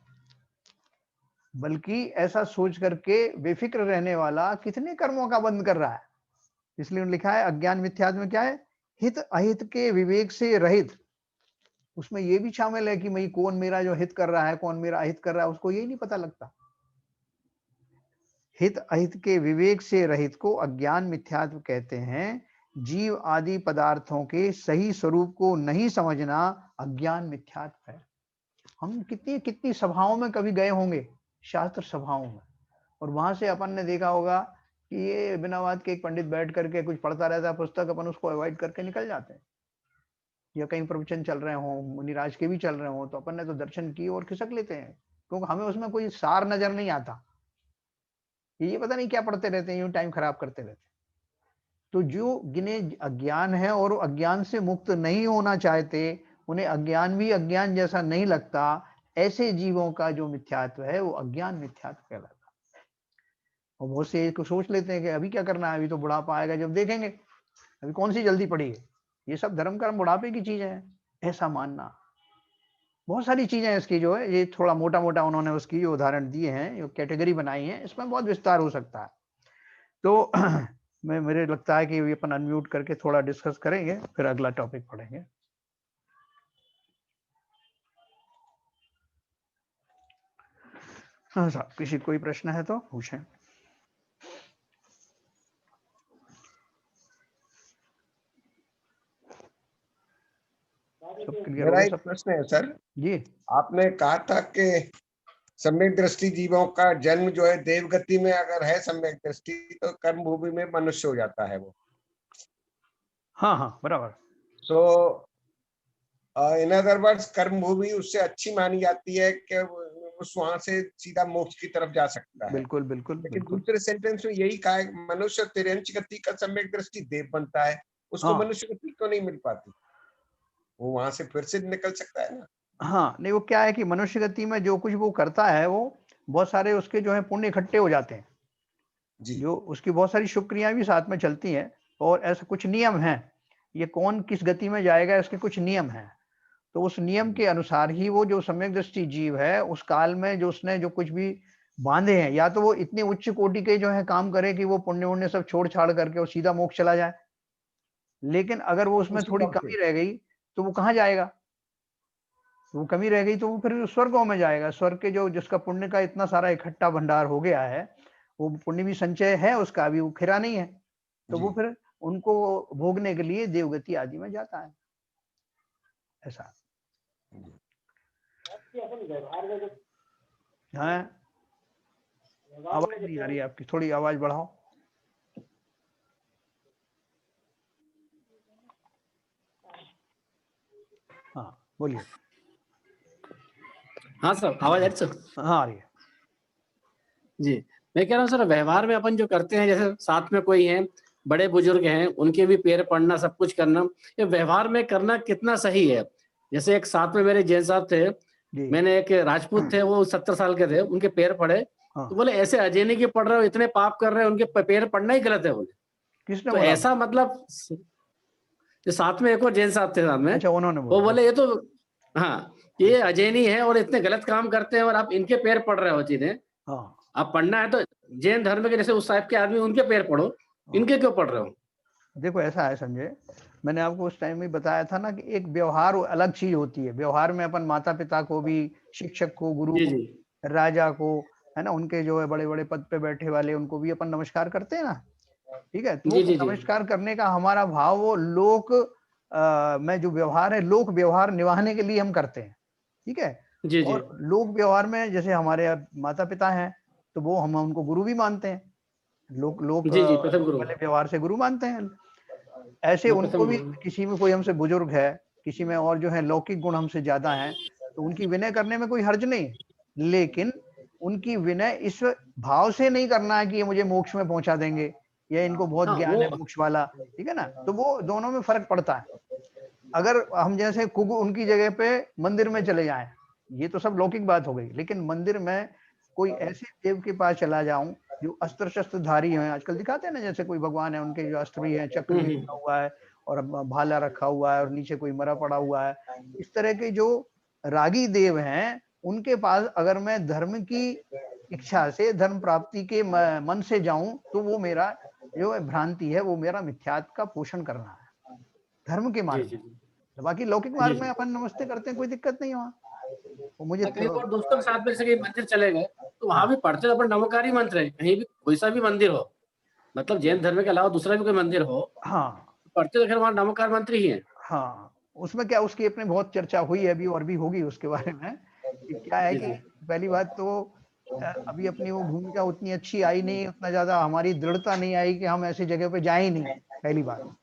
बल्कि ऐसा सोच करके बेफिक्र रहने वाला कितने कर्मों का बंद कर रहा है। इसलिए लिखा है अज्ञान मिथ्यात्व में क्या है, हित अहित के विवेक से रहित। उसमें ये भी शामिल है कि भाई कौन मेरा जो हित कर रहा है, कौन मेरा अहित कर रहा है, उसको यही नहीं पता लगता। हित अहित के विवेक से रहित को अज्ञान मिथ्यात्व कहते हैं। जीव आदि पदार्थों के सही स्वरूप को नहीं समझना अज्ञान मिथ्यात्व है। हम कितनी कितनी सभाओं में कभी गए होंगे, शास्त्र सभाओं में, और वहां से अपन ने देखा होगा कि ये बिना बात के एक पंडित बैठ करके कुछ पढ़ता रहता है पुस्तक, अपन उसको अवॉइड करके निकल जाते हैं। या कहीं प्रवचन चल रहे हो, मुनिराज के भी चल रहे हो, तो अपन ने तो दर्शन किए और खिसक लेते हैं, क्योंकि हमें उसमें कोई सार नजर नहीं आता। ये पता नहीं क्या पढ़ते रहते हैं, यूं टाइम खराब करते रहते हैं। तो जो जिन्हें अज्ञान है और अज्ञान से मुक्त नहीं होना चाहते, उन्हें अज्ञान भी अज्ञान जैसा नहीं लगता, ऐसे जीवों का जो मिथ्यात्व है वो अज्ञान मिथ्यात्व कहलाता है। और बहुत से एक सोच लेते हैं कि अभी क्या करना है, अभी तो बुढ़ापा आएगा जब देखेंगे, अभी कौन सी जल्दी पड़ी है, ये सब धर्म कर्म बुढ़ापे की चीजें हैं, ऐसा मानना। बहुत सारी चीजें इसकी जो है, ये थोड़ा मोटा मोटा उन्होंने उसकी जो उदाहरण दिए हैं, जो कैटेगरी बनाई है, इसमें बहुत विस्तार हो सकता है। तो मैं मेरे लगता है कि ये अपन अनम्यूट करके थोड़ा डिस्कस करेंगे, फिर अगला टॉपिक पढ़ेंगे। हाँ साहब, किसी कोई प्रश्न है तो पूछें। सब क्लियर हो मेरा गया एक सब? प्रश्न है सर, जी, आपने कहा था कि सम्यक दृष्टि जीवों का जन्म जो है देवगति में अगर है सम्यक दृष्टि, तो कर्म भूमि में मनुष्य हो जाता है वो। हाँ हाँ बराबर। सो इन अदर वर्ड्स कर्म भूमि उससे अच्छी मानी जाती है कि उस वहां से सीधा मोक्ष की तरफ जा सकता है। बिल्कुल बिल्कुल लेकिन बिल्कुल। दूसरे सेंटेंस में यही कहा है मनुष्य तिर्यंच गति का सम्यक दृष्टि देव बनता है, उसको हाँ मनुष्य गति क्यों नहीं मिल पाती? वो वहां से फिर से निकल सकता है ना। हाँ, नहीं वो क्या है कि मनुष्य गति में जो कुछ वो करता है, वो बहुत सारे उसके जो है पुण्य इकट्ठे हो जाते हैं, जी जो उसकी बहुत सारी शुक्रियां भी साथ में चलती हैं। और ऐसा कुछ नियम है, ये कौन किस गति में जाएगा इसके कुछ नियम हैं। तो उस नियम के अनुसार ही वो जो सम्यक दृष्टि जीव है, उस काल में जो उसने जो कुछ भी बांधे हैं, या तो वो इतने उच्च कोटि के जो है काम करे कि वो पुण्य उण्य सब छोड़ छाड़ करके वो सीधा मोक्ष चला जाए। लेकिन अगर वो उसमें उसी थोड़ी तरह से। कमी रह गई, तो वो कहाँ जाएगा? वो कमी रह गई तो वो फिर स्वर्गों में जाएगा। स्वर्ग के जो जिसका पुण्य का इतना सारा इकट्ठा भंडार हो गया है, वो पुण्य भी संचय है उसका, अभी वो खिरा नहीं है, तो जी वो फिर उनको भोगने के लिए देवगति आदि में जाता है। ऐसा है। आवाज नहीं आ रही है आपकी, थोड़ी आवाज बढ़ाओ। हाँ बोलिए। हाँ सर, आवाज आ रही सर? हाँ आ रही है। जी, मैं कह रहा हूँ सर, व्यवहार में अपन जो करते हैं, जैसे साथ में कोई है, बड़े बुजुर्ग हैं, उनके भी पैर पड़ना, सब कुछ करना, ये व्यवहार में करना कितना सही है? जैसे एक साथ में मेरे जैन साहब थे, जी मैंने एक राजपूत थे, वो 70 साल के थे, उनके पैर पड़े, हाँ। तो बोले ऐसे अजय नहीं कि पढ़ रहे हो, इतने पाप कर रहे हो, उनके पैर पड़ना ही गलत है बोले। किसने तो बोला? ऐसा मतलब जो साथ में एक और जैन साहब थे साथ में, अच्छा, उन्होंने वो बोला। बोले ये तो हाँ, ये अजैनी है और इतने गलत काम करते हैं और आप इनके पैर पड़ रहे हो चीजें। हाँ, आप पढ़ना है तो जैन धर्म के जैसे उस टाइप के आदमी उनके पैर पढ़ो, हाँ। इनके क्यों पढ़ रहे हो? देखो ऐसा है संजय, मैंने आपको उस टाइम में बताया था ना कि एक व्यवहार अलग चीज होती है। व्यवहार में अपन माता पिता को भी, शिक्षक को, गुरु जी को, जी राजा को, है ना, उनके जो है बड़े बड़े पद पे बैठे वाले, उनको भी अपन नमस्कार करते हैं ना। ठीक है, तो वो जी जी जी नमस्कार करने का हमारा भाव वो लोक में जो व्यवहार है, लोक व्यवहार निभाने के लिए हम करते हैं। ठीक है, जी जी और लोक व्यवहार में जैसे हमारे माता पिता हैं तो वो हम उनको गुरु भी मानते हैं। लोक लोक जी जी प्रथम लोक गुरु, वाले व्यवहार से गुरु मानते हैं। ऐसे हाँ उनको प्रथम भी, गुरु। किसी में कोई हमसे बुजुर्ग है, किसी में और जो है लौकिक गुण हमसे ज्यादा हैं, तो उनकी विनय करने में कोई हर्ज नहीं है। लेकिन उनकी विनय इस भाव से नहीं करना है कि ये मुझे मोक्ष में पहुंचा देंगे या इनको बहुत हाँ ज्ञान वो है मोक्ष वाला। ठीक है ना, तो वो दोनों में फर्क पड़ता है। अगर हम जैसे कुगु उनकी जगह पे मंदिर में चले जाएं, ये तो सब लौकिक बात हो गई, लेकिन मंदिर में कोई ऐसे देव के पास चला जाऊं जो अस्त्र शस्त्र धारी हैं, आजकल दिखाते हैं ना, जैसे कोई भगवान है उनके जो अस्त्र भी है, चक्र भी हम्म, रखा हुआ है और भाला रखा हुआ है और नीचे कोई मरा पड़ा हुआ है, इस तरह के जो रागी देव हैं, उनके पास अगर मैं धर्म की इच्छा से, धर्म प्राप्ति के मन से जाऊं, तो वो मेरा जो भ्रांति है, वो मेरा मिथ्यात्व का पोषण करना है धर्म के जी मार्ग जी में। तो बाकी लौकिक जी मार्ग में जी। अपन नमस्ते करते हैं, कोई दिक्कत नहीं वहाँ। वो मुझे कई तो बार दोस्तों के साथ में जैसे कहीं मंदिर चले गए तो वहां भी पढ़ते तो अपन नमोकारी मंत्र है, कहीं भी कोई सा भी मंदिर हो, मतलब जैन धर्म के अलावा दूसरा भी कोई मंदिर हो, हाँ, पढ़ते तो खैर वहां नमोकार मंत्र ही है। हाँ, उसमें क्या, उसकी अपनी बहुत चर्चा हुई है अभी और भी होगी उसके बारे में, कि क्या है जी कि जी पहली बात तो अभी अपनी वो भूमिका उतनी अच्छी आई नहीं, उतना ज्यादा हमारी दृढ़ता नहीं आई कि हम ऐसी जगह पे जाए ही नहीं, पहली बात,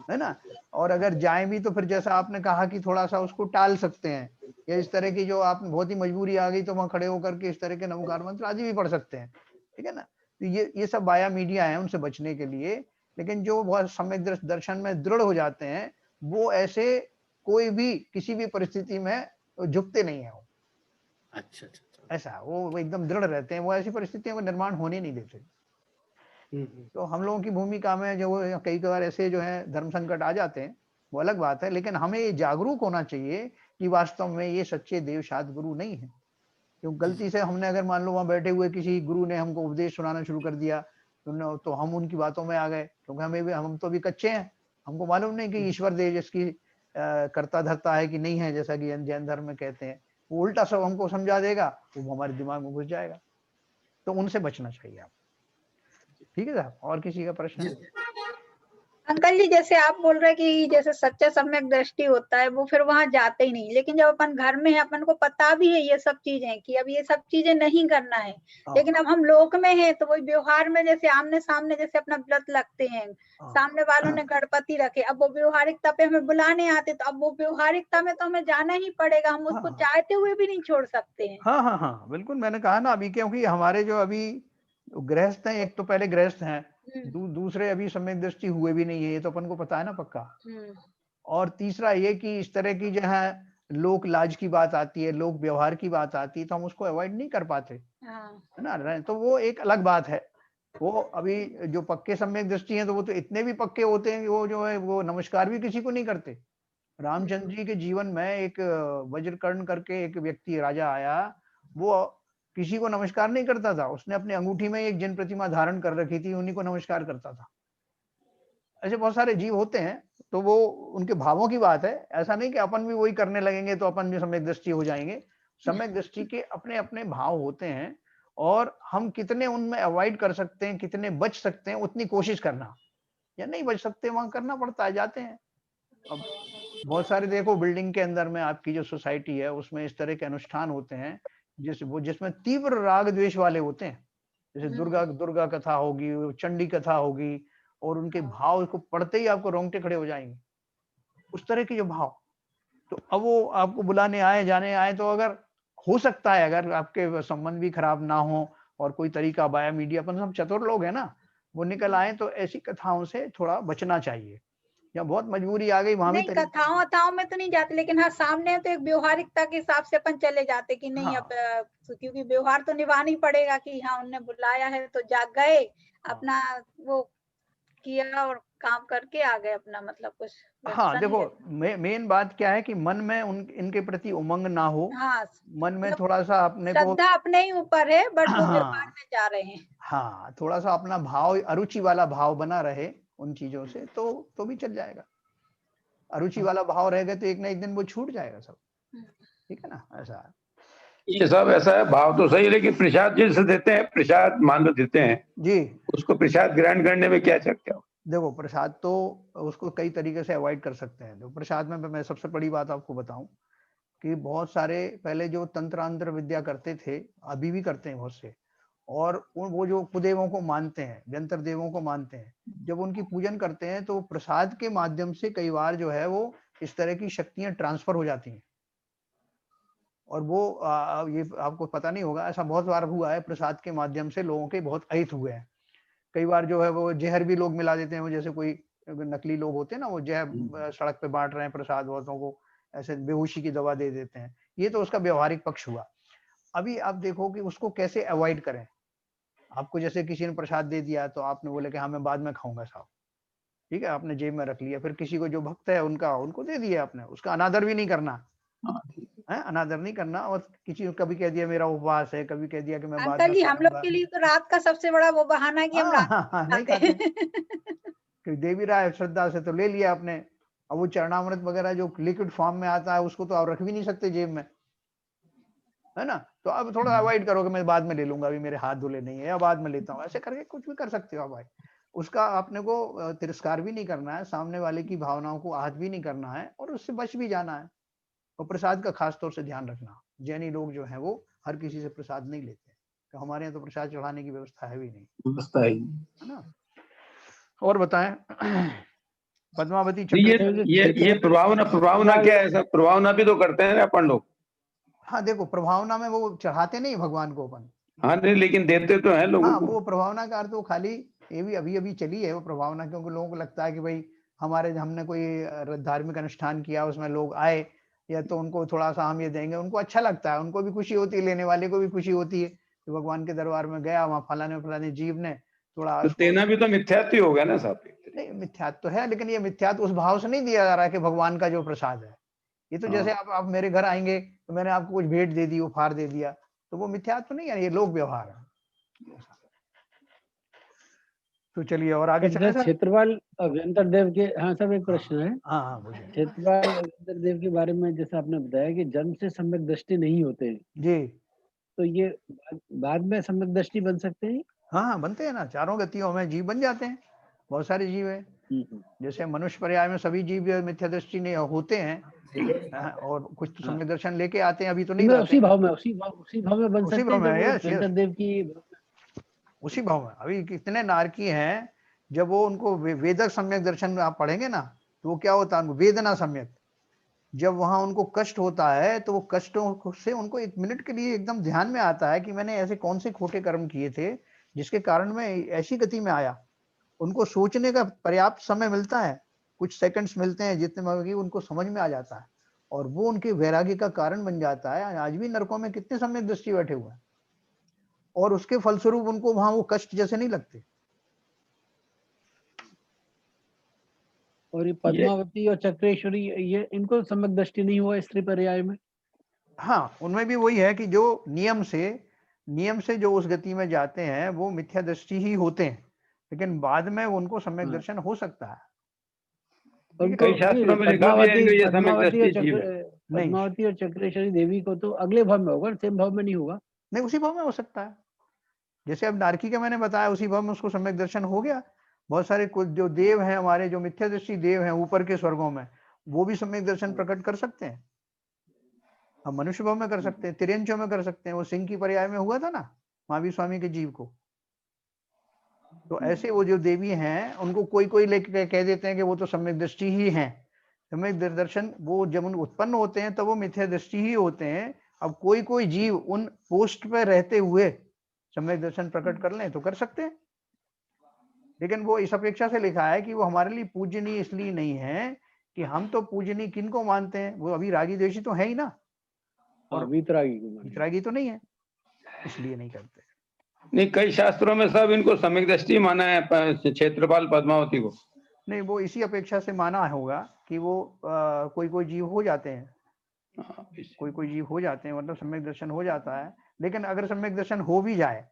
है ना। और अगर जाएं भी तो फिर जैसा आपने कहा कि थोड़ा सा उसको टाल सकते हैं, या इस तरह की जो आप बहुत ही मजबूरी आ गई तो वहां खड़े होकर के इस तरह के नमोकार मंत्र आदि भी पढ़ सकते हैं। ठीक है ना, तो ये सब बाया मीडिया है उनसे बचने के लिए। लेकिन जो बहुत सम्यक दर्शन में दृढ़ हो जाते हैं, वो ऐसे कोई भी किसी भी परिस्थिति में झुकते नहीं है वो। अच्छा अच्छा अच्छा। ऐसा वो एकदम दृढ़ रहते हैं, वो ऐसी परिस्थितियों का निर्माण होने नहीं देते। हम्म। तो हम लोगों की भूमिका में जो कई बार ऐसे जो है धर्म संकट आ जाते हैं, वो अलग बात है, लेकिन हमें ये जागरूक होना चाहिए कि वास्तव में ये सच्चे देव शाद गुरु नहीं है। क्यों जी गलती जी से हमने, अगर मान लो वहां बैठे हुए किसी गुरु ने हमको उपदेश सुनाना शुरू कर दिया, तो हम उनकी बातों में आ गए, क्योंकि हमें भी, हम तो अभी कच्चे हैं, हमको मालूम नहीं कि ईश्वर देव जिसकी करता धरता है कि नहीं है, जैसा कि जैन धर्म में कहते हैं, वो उल्टा सब हमको समझा देगा, वो हमारे दिमाग में घुस जाएगा। तो उनसे बचना चाहिए आप। ठीक है साहब, और किसी का प्रश्न जी है? जी। अंकल जी, जैसे आप बोल रहे हैं कि जैसे सच्चा सम्यक दृष्टि होता है वो फिर वहां जाते ही नहीं, लेकिन जब अपन घर में है, अपन को पता भी है ये सब चीजें कि अब ये सब चीजें नहीं करना है, हाँ, लेकिन अब हम लोक में हैं तो वही व्यवहार में जैसे आमने सामने जैसे अपना व्रत लगते हैं, हाँ, सामने वालों ने गणपति रखे, अब वो व्यवहारिकता पे हमें बुलाने आते, तो अब वो व्यवहारिकता में तो हमें जाना ही पड़ेगा, हम उसको हाँ, चाहते हुए भी नहीं छोड़ सकते हैं। हाँ, हाँ, हाँ, बिल्कुल, मैंने कहा ना अभी, क्योंकि हमारे जो अभी गृहस्थ हैं, एक तो पहले गृहस्थ हैं, हम्म दूसरे अभी सम्यक दृष्टि हुए भी नहीं है, ये तो अपन को पता है ना पक्का। हम्म और तीसरा ये कि इस तरह की जो है लोक लाज की बात आती है, लोक व्यवहार की बात आती है, तो हम उसको अवॉइड नहीं कर पाते, हाँ है ना। तो वो एक अलग बात है। वो अभी जो पक्के सम्यक दृष्टि हैं, तो वो तो इतने भी पक्के होते हैं कि वो जो है वो नमस्कार भी किसी को नहीं करते। रामचंद्र जी के जीवन में एक वज्रकर्ण करके एक व्यक्ति राजा आया, वो किसी को नमस्कार नहीं करता था, उसने अपनी अंगूठी में एक जिन प्रतिमा धारण कर रखी थी, उन्हीं को नमस्कार करता था। ऐसे बहुत सारे जीव होते हैं, तो वो उनके भावों की बात है। ऐसा नहीं कि अपन भी वही करने लगेंगे तो अपन भी सम्यक दृष्टि हो जाएंगे। सम्यक दृष्टि के अपने अपने भाव होते हैं, और हम कितने उनमें अवॉइड कर सकते हैं, कितने बच सकते हैं, उतनी कोशिश करना, या नहीं बच सकते वहां करना पड़ता है, जाते हैं। अब बहुत सारे देखो बिल्डिंग के अंदर में आपकी जो सोसाइटी है, उसमें इस तरह के अनुष्ठान होते हैं जिसमें तीव्र राग द्वेष वाले होते हैं। जैसे दुर्गा दुर्गा कथा होगी, चंडी कथा होगी, और उनके भाव को पढ़ते ही आपको रोंगटे खड़े हो जाएंगे, उस तरह के जो भाव। तो अब वो आपको बुलाने आए, जाने आए, तो अगर हो सकता है, अगर आपके संबंध भी खराब ना हो और कोई तरीका बाया मीडिया, अपन सब चतुर लोग हैं ना, वो निकल आए, तो ऐसी कथाओं से थोड़ा बचना चाहिए। या बहुत मजबूरी आ गई, वहां भी नहीं, तरीका। कथाओं वथाओं में तो नहीं जाते, लेकिन हाँ सामने है तो एक व्यवहारिकता के हिसाब से अपन चले जाते कि नहीं अब हाँ, क्योंकि व्यवहार तो निभाना ही पड़ेगा कि हाँ उनने बुलाया है तो जा गए हाँ, अपना वो किया और काम करके आ गए अपना, मतलब कुछ हाँ व्यवसाय नहीं देखो, रहता। मेन बात क्या है कि मन में इनके प्रति उमंग ना हो, हाँ, मन में मतलब थोड़ा सा अपने को श्रद्धा अपने ही ऊपर है, बट वो व्यापार हाँ में जा रहे हैं। हाँ, थोड़ा सा अपना भाव, अरुचि वाला भाव बना रहे उन चीजों से, तो भी चल जाएगा। अरुचि वाला भाव रहेगा तो एक ना एक दिन वो छूट जाएगा सब, हम्म। ठीक है ना, ऐसा है। ये सब ऐसा है, भाव तो सही है, लेकिन प्रसाद जिसे देते हैं, प्रसाद मान लो देते हैं, जी उसको प्रसाद ग्रहण करने में क्या चक्कर? देखो, प्रसाद तो उसको कई तरीके से अवॉइड कर सकते हैं। तो प्रसाद में मैं सबसे बड़ी बात आपको बताऊं कि बहुत सारे पहले जो तंत्रांतर विद्या करते थे, अभी भी करते हैं बहुत से, और वो जो कुदेवों को मानते हैं, व्यंतर देवों को मानते हैं, जब उनकी पूजन करते हैं तो प्रसाद के माध्यम से कई बार जो है वो इस तरह की शक्तियां ट्रांसफर हो जाती हैं। और वो ये आपको पता नहीं होगा, ऐसा बहुत बार हुआ है, प्रसाद के माध्यम से लोगों के बहुत अहित हुए हैं। कई बार जो है वो जहर भी लोग मिला देते हैं, वो जैसे कोई नकली लोग होते हैं ना, वो जहर सड़क पे बांट रहे हैं प्रसाद बहुतों को, ऐसे बेहोशी की दवा दे देते हैं। ये तो उसका व्यवहारिक पक्ष हुआ। अभी आप देखो कि उसको कैसे अवॉइड करें। आपको जैसे किसी ने प्रसाद दे दिया तो आपने बोले कि हाँ मैं बाद में खाऊंगा साहब, ठीक है, आपने जेब में रख लिया। फिर किसी को जो भक्त है उनका, उनको दे दिया आपने, उसका अनादर भी नहीं करना है, अनादर नहीं करना। और किसी को कभी कह दिया मेरा उपवास है, कभी कह दिया कि मैं बाद अंकल में जी, खा हम लोग लूंगा। के लिए तो रात का सबसे बड़ा वो बहाना है कि हम रात हाँ, में नहीं खाते खाते, हैं। कि दे भी रहा है श्रद्धा से तो ले लिया आपने। अब वो चरणामृत वगैरह जो लिक्विड फॉर्म में आता है उसको तो आप रख भी नहीं सकते जेब में, है ना। तो अब थोड़ा अवॉइड करो कि मैं बाद में ले लूंगा, अभी मेरे हाथ धुले नहीं है, या बाद में लेता हूँ, ऐसे करके कुछ भी कर सकते हो आप भाई। उसका आपने को तिरस्कार भी नहीं करना है, सामने वाले की भावनाओं को आहत भी नहीं करना है, और उससे बच भी जाना है। और प्रसाद का खास तौर से ध्यान रखना, जैनी लोग जो है वो हर किसी से प्रसाद नहीं लेते, तो हमारे यहाँ तो प्रसाद चढ़ाने की व्यवस्था है भी नहीं, व्यवस्था ही है ना। और बताएं पद्मावती नहीं, चक्र। ये प्रभावना क्या है? सब प्रभावना भी तो करते हैं अपन लोग। हाँ देखो, प्रभावना में वो चढ़ाते नहीं भगवान को अपन, हाँ नहीं, लेकिन देते तो हैं लोगों हाँ को। वो प्रभावना का अर्थ वो खाली, ये भी अभी अभी चली है वो प्रभावना, क्योंकि लोगों को लगता है कि भाई हमारे, हमने कोई धार्मिक अनुष्ठान किया, उसमें लोग आए, या तो उनको थोड़ा सा हम ये देंगे, उनको अच्छा लगता है, उनको भी खुशी होती है, लेने वाले को भी खुशी होती है कि भगवान के दरबार में गया, वहाँ फलाने फलाने जीव ने थोड़ा तो उसको। देना भी तो मिथ्यात्व ही हो गया ना साहब। नहीं, मिथ्यात्व तो है, लेकिन ये मिथ्यात्व उस भाव से नहीं दिया जा रहा है कि भगवान का जो प्रसाद है। ये तो जैसे आप मेरे घर आएंगे तो मैंने आपको कुछ भेंट दे दी, उपहार दे दिया, तो वो मिथ्यात्व नहीं है, ये लोक व्यवहार है। तो चलिए और आगे चले सर। क्षेत्रपाल व्यंतर देव के, हाँ सर एक प्रश्न है। हाँ हाँ बोलिए। क्षेत्रपाल व्यंतर देव के बारे में जैसे आपने बताया कि जन्म से सम्यक दृष्टि नहीं होते हैं, जी तो ये बाद में सम्यक दृष्टि बन सकते हैं? हाँ बनते हैं ना, चारों गतियों में जीव बन जाते हैं, बहुत सारे जीव है। जैसे मनुष्य पर्याय में सभी जीव मिथ्या दृष्टि नहीं होते हैं, और कुछ तो सम्यक दर्शन लेके आते हैं, अभी तो नहीं मैं आते। उसी भाव में बन उसी सकते भाव हैं में, जब वो यस व्यंतर यस, देव की। उसी भाव में। अभी कितने नारकी हैं, जब वो उनको वेदक सम्यक दर्शन में आप पढ़ेंगे ना, तो वो क्या होता है, वेदना सम्यक, जब वहां उनको कष्ट होता है तो वो कष्टों से उनको एक मिनट के लिए एकदम ध्यान में आता है कि मैंने ऐसे कौन से खोटे कर्म किए थे जिसके कारण मैं ऐसी गति में आया। उनको सोचने का पर्याप्त समय मिलता है, कुछ सेकंड्स मिलते हैं जितने में कि उनको समझ में आ जाता है, और वो उनके वैराग्य का कारण बन जाता है। आज भी नरकों में कितने सम्यक दृष्टि बैठे हुए हैं, और उसके फलस्वरूप उनको वहां वो कष्ट जैसे नहीं लगते। और ये पद्मावती और चक्रेश्वरी, ये इनको सम्यक दृष्टि नहीं हुआ स्त्री पर्याय में? हाँ, उनमें भी वही है कि जो नियम से जो उस गति में जाते हैं वो मिथ्या दृष्टि ही होते हैं, लेकिन बाद में उनको सम्यक दर्शन हो सकता है। कई शास्त्रों में लिखा भी है कि ये सम्यक दृष्टि जीव है। नहीं पद्मावती और चक्रेश्वरी देवी को तो अगले भाव में होगा, सेम भाव में नहीं होगा। नहीं, उसी भाव में हो सकता है, जैसे अब नारकी का मैंने बताया, उसी भाव में उसको सम्यक दर्शन हो गया। बहुत सारे कुछ जो देव हैं हमारे, जो मिथ्या दृष्टि देव हैं ऊपर के स्वर्गों में, वो भी सम्यक दर्शन प्रकट कर सकते हैं। हम मनुष्य भाव में कर सकते हैं, तिर्यंचों में कर सकते हैं, वो सिंह की पर्याय में हुआ था ना महावीर स्वामी के जीव को। तो ऐसे वो जो देवी हैं उनको कोई कोई लेके कह देते हैं कि वो तो सम्यक दृष्टि ही हैं। सम्यक दर्शन वो जब उन उत्पन्न होते हैं तब वो मिथ्या दृष्टि ही होते हैं। अब कोई कोई जीव उन पोस्ट पे रहते हुए सम्यक दर्शन प्रकट कर लें तो कर सकते हैं, लेकिन वो इस अपेक्षा से लिखा है कि वो हमारे लिए पूजनीय इसलिए नहीं है कि हम तो पूजनीय किनको मानते हैं, वो अभी रागी द्वेषी तो है ही ना, और वीतरागी वितरागी तो नहीं है, इसलिए नहीं करते। नहीं, कई शास्त्रों में सब इनको सम्यक दृष्टि माना है, क्षेत्रपाल पद्मावती को। नहीं, वो इसी अपेक्षा से माना होगा कि वो कोई कोई जीव हो जाते हैं, कोई जीव हो जाते हैं, मतलब सम्यक दर्शन हो जाता है। लेकिन अगर सम्यक दर्शन हो भी जाए,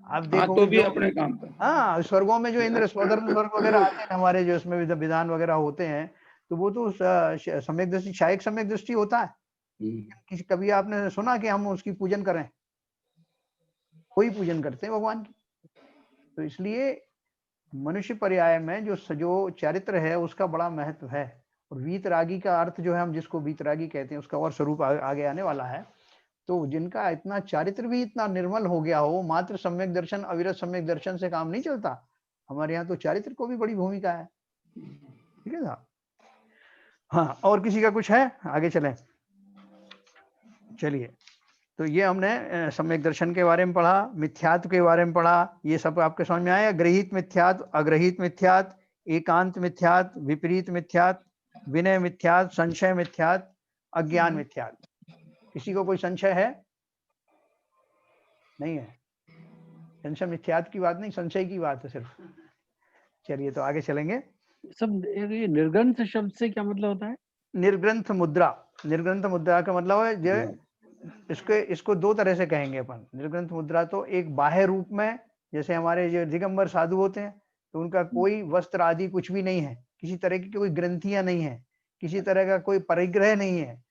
आप हाँ, देखोगे तो भी जो अपने काम पर। हाँ स्वर्गों में जो इंद्र स्वधर्म स्वर्ग वगैरह आते हैं हमारे, जो इसमें विधान वगैरह होते हैं, तो वो तो सम्यक दृष्टि, शायक सम्यक दृष्टि होता है। किसी कभी आपने सुना कि हम उसकी पूजन करें? कोई पूजन करते हैं भगवान की। तो इसलिए मनुष्य पर्याय में जो चरित्र है उसका बड़ा महत्व है। और वीतरागी का अर्थ जो है, हम जिसको वीतरागी कहते हैं, उसका और स्वरूप आगे आने वाला है। तो जिनका इतना चारित्र भी इतना निर्मल हो गया हो, मात्र सम्यक दर्शन, अविरत सम्यक दर्शन से काम नहीं चलता। हमारे यहाँ तो चारित्र को भी बड़ी भूमिका है। ठीक है साहब? हाँ, और किसी का कुछ है? आगे चलें। चलिए, तो ये हमने सम्यक दर्शन के बारे में पढ़ा, मिथ्यात्व के बारे में पढ़ा। ये सब आपके समझ में आया? ग्रहित मिथ्यात्व, अग्रहित मिथ्यात्व, एकांत मिथ्यात्व, विपरीत मिथ्यात्व, विनय मिथ्यात्व, संशय मिथ्यात्व, अज्ञान मिथ्यात्व। किसी को कोई संशय है? नहीं है? संशय मिथ्यात्व की बात नहीं, संशय की बात है सिर्फ। चलिए, तो आगे चलेंगे। सब ये निर्ग्रंथ शब्द से क्या मतलब होता है? निर्ग्रंथ मुद्रा, निर्ग्रंथ मुद्रा का मतलब है जो इसको दो तरह से कहेंगे अपन। निर्ग्रंथ मुद्रा तो एक बाह्य रूप में, जैसे हमारे जो दिगंबर साधु होते हैं, तो उनका कोई वस्त्र आदि कुछ भी नहीं है, किसी तरह की कोई ग्रंथियां नहीं है, किसी तरह का कोई परिग्रह नहीं है,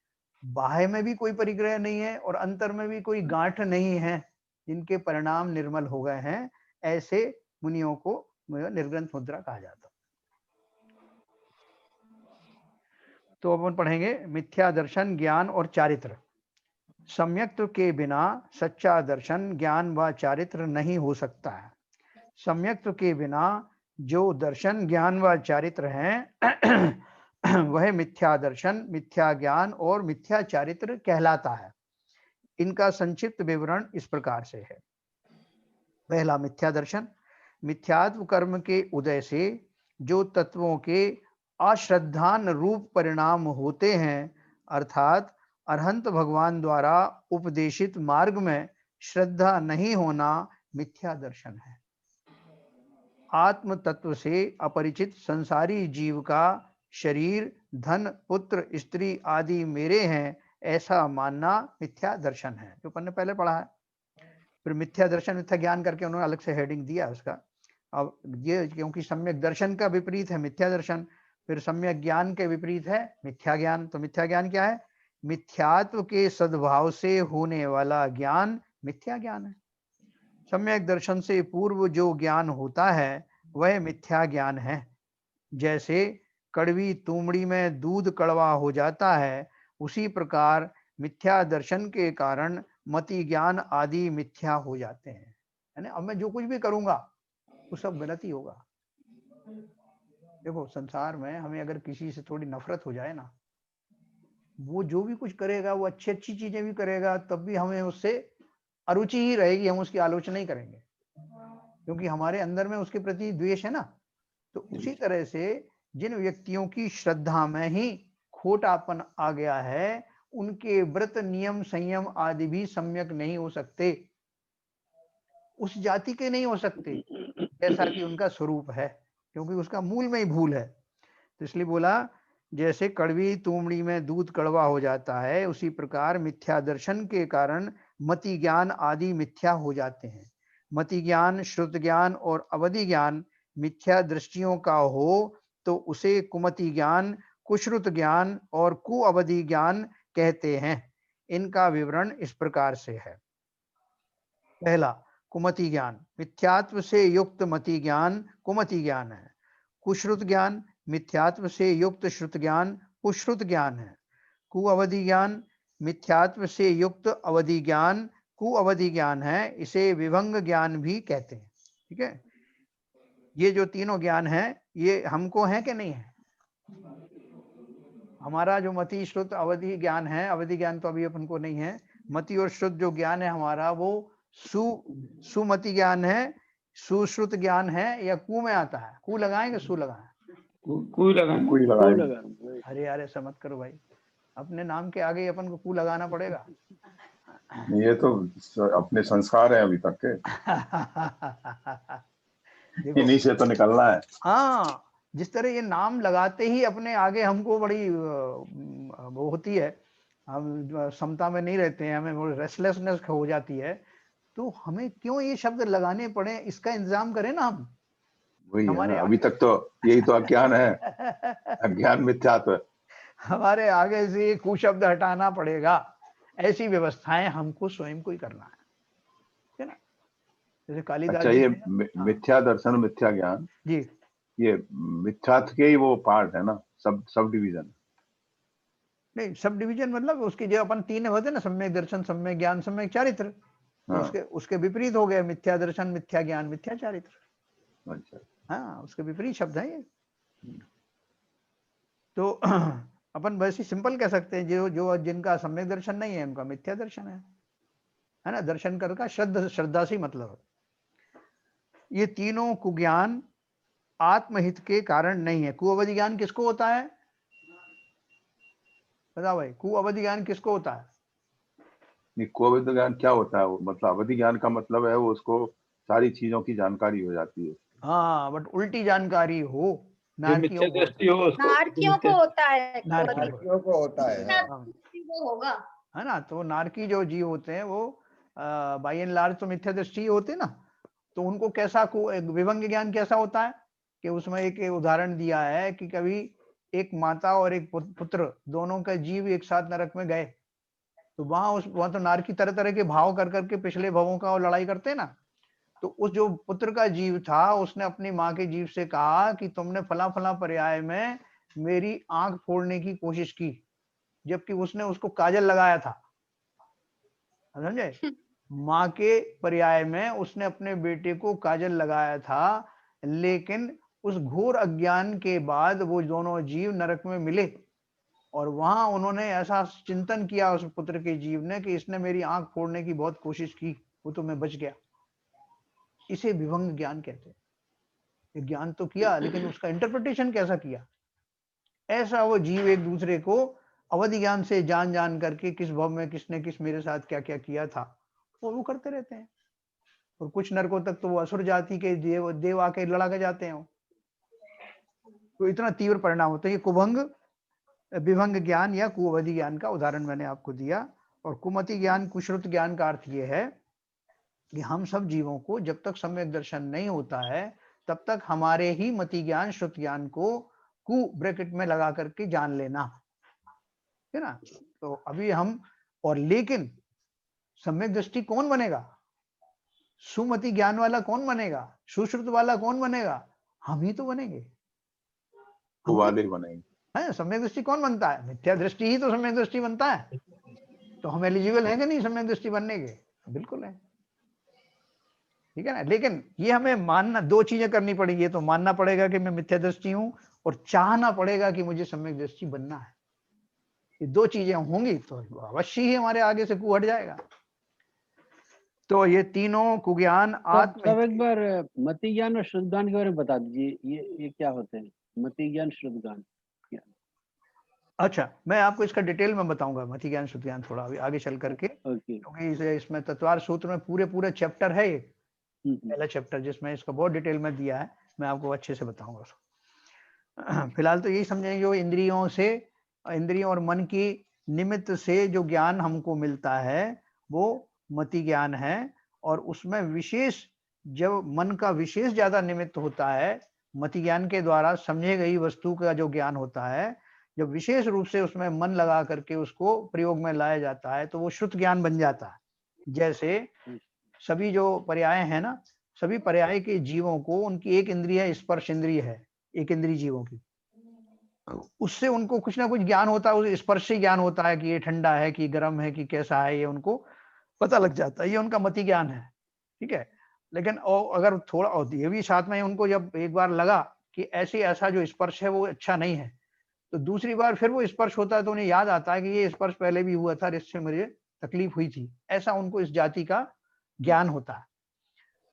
बाह्य में भी कोई परिग्रह नहीं है और अंतर में भी कोई गांठ नहीं है, जिनके परिणाम निर्मल हो गए हैं, ऐसे मुनियों को निर्ग्रंथ मुद्रा कहा जाता है। तो अपन पढ़ेंगे मिथ्या दर्शन, ज्ञान और चारित्र। सम्यक्त्व के बिना सच्चा दर्शन, ज्ञान व चारित्र नहीं हो सकता है। सम्यक्त्व के बिना जो दर्शन, ज्ञान व चारित्र हैं वह मिथ्या दर्शन, मिथ्या ज्ञान और मिथ्या चारित्र कहलाता है। इनका संक्षिप्त विवरण इस प्रकार से है। पहला, मिथ्या दर्शन। मिथ्यात्व कर्म के उदय से जो तत्वों के अश्रद्धान रूप परिणाम होते हैं, अर्थात अरहंत भगवान द्वारा उपदेशित मार्ग में श्रद्धा नहीं होना, मिथ्या दर्शन है। आत्म तत्व से अपरिचित संसारी जीव का शरीर, धन, पुत्र, स्त्री आदि मेरे हैं, ऐसा मानना मिथ्या दर्शन है, जो अपन ने पहले पढ़ा है। फिर मिथ्या दर्शन, मिथ्या ज्ञान करके उन्होंने अलग से हेडिंग दिया उसका। अब ये क्योंकि सम्यक दर्शन का विपरीत है मिथ्या दर्शन, फिर सम्यक ज्ञान के विपरीत है मिथ्या ज्ञान। तो मिथ्या ज्ञान क्या है? मिथ्यात्व के सद्भाव से होने वाला ज्ञान मिथ्या ज्ञान है। सम्यक दर्शन से पूर्व जो ज्ञान होता है वह मिथ्या ज्ञान है। जैसे कड़वी तुमड़ी में दूध कड़वा हो जाता है, उसी प्रकार मिथ्या दर्शन के कारण मति ज्ञान आदि मिथ्या हो जाते हैं। है ना? अब मैं जो कुछ भी करूंगा वो सब गलत ही होगा। देखो, संसार में हमें अगर किसी से थोड़ी नफरत हो जाए ना, वो जो भी कुछ करेगा, वो अच्छी अच्छी चीजें भी करेगा, तब भी हमें उससे अरुचि ही रहेगी, हम उसकी आलोचना नहीं करेंगे, क्योंकि हमारे अंदर में उसके प्रति द्वेष है ना। तो उसी तरह से जिन व्यक्तियों की श्रद्धा में ही खोटापन आ गया है, उनके व्रत, नियम, संयम आदि भी सम्यक नहीं हो सकते, उस जाति के नहीं हो सकते जैसा कि उनका स्वरूप है, क्योंकि उसका मूल में ही भूल है। तो इसलिए बोला, जैसे कड़वी तुमड़ी में दूध कड़वा हो जाता है, उसी प्रकार मिथ्या दर्शन के कारण मति ज्ञान आदि मिथ्या हो जाते हैं। मति ज्ञान, श्रुत ज्ञान और अवधि ज्ञान मिथ्या दृष्टियों का हो तो उसे कुमति ज्ञान, कुश्रुत ज्ञान और कुअवधि ज्ञान कहते हैं। इनका विवरण इस प्रकार से है। पहला, कुमति ज्ञान। मिथ्यात्व से युक्त मति ज्ञान कुमति ज्ञान है। कुश्रुत ज्ञान मिथ्यात्व से युक्त श्रुत ज्ञान कुश्रुत ज्ञान है। कुअवधि ज्ञान मिथ्यात्व से युक्त अवधि ज्ञान कुअवधि ज्ञान है, इसे विभंग ज्ञान भी कहते हैं। ठीक है, ये जो तीनों ज्ञान है ये हमको है कि नहीं है? हमारा जो मति, श्रुत, अवधि ज्ञान है, अवधि ज्ञान तो अभी अपन को नहीं है, मति और श्रुत जो ज्ञान है हमारा, वो सुमति ज्ञान है, सुश्रुत ज्ञान है, या कु में आता है? कु लगाएंगे, सु लगाएं? कोई लगाएं। अरे यार ऐसा मत करो भाई, अपने नाम के आगे अपन को कु लगाना पड़ेगा। ये तो अपने संस्कार है अभी तक के, देखो इन्हीं से तो निकलना है। हाँ, जिस तरह ये नाम लगाते ही अपने आगे हमको बड़ी वो होती है, हम समता में नहीं रहते हैं, हमें रेस्टलेसनेस हो जाती है, तो हमें क्यों ये शब्द लगाने पड़े, इसका इंतजाम करें ना हम। वही है हमारे ना, अभी तक तो यही तो अज्ञान है, अज्ञान मिथ्यात्व। हमारे आगे से ये कुशब्द हटाना पड़ेगा, ऐसी व्यवस्थाएं हमको स्वयं को ही करना है ना। जैसे कालिदास अच्छा, जी ये ने हाँ, मिथ्या दर्शन, मिथ्या ज्ञान, जी ये मिथ्यात्व के ही वो पार्ट है ना, सब डिवीजन। नहीं, सब डिवीजन मतलब उसके जो अपन तीन होते हैं ना, सम्यक दर्शन, सम्यक ज्ञान, सम्यक चारित्र, तो हाँ, उसके विपरीत हो गए, मिथ्या दर्शन, मिथ्या ज्ञान, मिथ्या चारित्र। अच्छा। हाँ, उसके विपरीत शब्द है ये। तो अपन वैसे सिंपल कह सकते हैं, जो जो जिनका सम्यक दर्शन नहीं है उनका मिथ्या दर्शन है ना। दर्शन कर का श्रद्धा से मतलब है। ये तीनों कुज्ञान आत्महित के कारण नहीं है। कुअवधि ज्ञान किसको होता है, बताओ भाई, कुअवधि ज्ञान किसको होता है? नहीं, कोविद ज्ञान क्या होता है? वो मतलब अवधि ज्ञान का मतलब है वो उसको सारी चीजों की जानकारी हो जाती है। हाँ, बट उल्टी जानकारी हो, जो मिथ्या नारकियों को दृष्टि हो उसको, नारकियों को होता है नारकियों को, नारकियों को होता है, हाँ। हाँ, वो होगा। है ना। तो नारकी जो जीव होते हैं वो बाय एंड लार्ज तो मिथ्या दृष्टि होते हैं ना। तो उनको कैसा को एक विभंग ज्ञान कैसा होता है कि उसमें एक उदाहरण दिया है कि कभी एक माता और एक पुत्र दोनों का जीव एक साथ नरक में गए, तो वहां तो नारकी तरह तरह के भाव कर करके पिछले भवों का वो लड़ाई करते हैं ना। तो उस जो पुत्र का जीव था उसने अपनी माँ के जीव से कहा कि तुमने फला फला पर्याय में मेरी आंख फोड़ने की कोशिश की, जबकि उसने उसको काजल लगाया था, समझे। माँ के पर्याय में उसने अपने बेटे को काजल लगाया था, लेकिन उस घोर अज्ञान के बाद वो दोनों जीव नरक में मिले, और वहां उन्होंने ऐसा चिंतन किया उस पुत्र के जीव ने कि इसने मेरी आंख फोड़ने की बहुत कोशिश की, वो तो मैं बच गया। इसे विभंग ज्ञान कहते हैं। ये ज्ञान तो किया, लेकिन उसका इंटरप्रिटेशन कैसा किया, ऐसा वो जीव एक दूसरे को अवधि ज्ञान से जान जान करके किस भव में किसने किस मेरे साथ क्या क्या किया था वो करते रहते हैं। और कुछ नरकों तक तो वो असुर जाति के देव आके लड़ा के जाते हैं। तो इतना तीव्र परिणाम होता है। ये कुभंग विभंग ज्ञान या कुअवधि ज्ञान का उदाहरण मैंने आपको दिया। और कुमति ज्ञान, कुश्रुत ज्ञान का अर्थ ये है कि हम सब जीवों को जब तक सम्यक दर्शन नहीं होता है तब तक हमारे ही मति ज्ञान, श्रुत ज्ञान को कु ब्रैकेट में लगा करके जान लेना है ना। तो अभी हम और लेकिन सम्यक दृष्टि कौन बनेगा, सुमति ज्ञान वाला कौन बनेगा, सुश्रुत वाला कौन बनेगा, हम ही तो बनेंगे। वो वाले बनेंगे। है सम्यक दृष्टि कौन बनता है, मिथ्या दृष्टि ही तो सम्यक दृष्टि बनता है। तो हम एलिजिबल हैं कि नहीं सम्यक दृष्टि बनने के? बिल्कुल है, ठीक है ना। लेकिन ये हमें मानना, दो चीजें करनी पड़ेगी। ये तो मानना पड़ेगा कि मैं मिथ्या दृष्टि हूं, और चाहना पड़ेगा कि मुझे सम्यक दृष्टि बनना है। ये दो चीजें होंगी तो अवश्य ही हमारे आगे से कु हट जाएगा। तो ये तीनों कुज्ञान सब एक बार मति ज्ञान और श्रुत ज्ञान के बारे में बता दीजिए, ये क्या होते हैं, मति ज्ञान, श्रुत ज्ञान। अच्छा, मैं आपको इसका डिटेल में बताऊंगा, मति ज्ञान श्रुति ज्ञान थोड़ा आगे चल करके, क्योंकि इसमें तत्वार सूत्र में पूरे चैप्टर है एक, पहला चैप्टर जिसमें इसका बहुत डिटेल में दिया है, मैं आपको अच्छे से बताऊंगा उसको। फिलहाल तो यही समझेंगे, जो इंद्रियों और मन की निमित्त से जो ज्ञान हमको मिलता है वो मति ज्ञान है। और उसमें विशेष, जब मन का विशेष ज्यादा निमित्त होता है, मति ज्ञान के द्वारा समझे गई वस्तु का जो ज्ञान होता है, जब विशेष रूप से उसमें मन लगा करके उसको प्रयोग में लाया जाता है तो वो श्रुत ज्ञान बन जाता है। जैसे सभी जो पर्याय है ना, सभी पर्याय के जीवों को उनकी एक इंद्रिय स्पर्श इंद्रिय है, एक इंद्रिय जीवों की, उससे उनको कुछ ना कुछ ज्ञान होता है, उस स्पर्श से ज्ञान होता है कि ये ठंडा है कि गर्म है कि कैसा है, ये उनको पता लग जाता है, ये उनका मति ज्ञान है, ठीक है। लेकिन और अगर थोड़ा और ये भी साथ में उनको जब एक बार लगा कि ऐसा जो स्पर्श है वो अच्छा नहीं है, तो दूसरी बार फिर वो स्पर्श होता है तो उन्हें याद आता है कि ये स्पर्श पहले भी हुआ था, इससे मुझे तकलीफ हुई थी, ऐसा उनको इस जाति का ज्ञान होता है।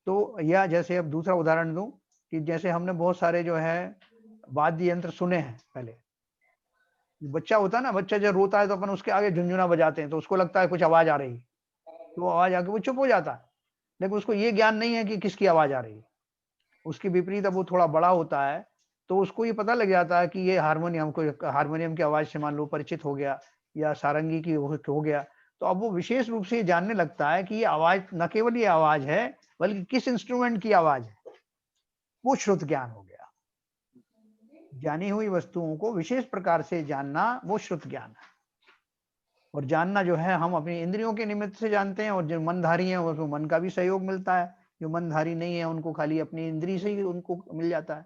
तो या जैसे अब दूसरा उदाहरण दूं कि जैसे हमने बहुत सारे जो है वाद्य यंत्र सुने हैं। पहले बच्चा होता है ना, बच्चा जब रोता है तो अपन उसके आगे झुनझुना बजाते हैं तो उसको लगता है कुछ आवाज आ रही, तो वो आवाज आके वो चुप हो जाता है, लेकिन उसको ये ज्ञान नहीं है कि किसकी आवाज आ रही है। उसके विपरीत अब वो थोड़ा बड़ा होता है तो उसको ये पता लग जाता है कि ये हारमोनियम की आवाज से मान लो परिचित हो गया या सारंगी की हो गया, तो अब वो विशेष रूप से ये जानने लगता है कि ये आवाज न केवल ये आवाज है बल्कि किस इंस्ट्रूमेंट की आवाज है, वो श्रुत ज्ञान हो गया। जानी हुई वस्तुओं को विशेष प्रकार से जानना वो श्रुत ज्ञान है। और जानना जो है हम अपनी इंद्रियों के निमित्त से जानते हैं, और जो मनधारी हैं उनको मन का भी सहयोग मिलता है, जो मनधारी नहीं है उनको खाली अपनी इंद्री से ही उनको मिल जाता है।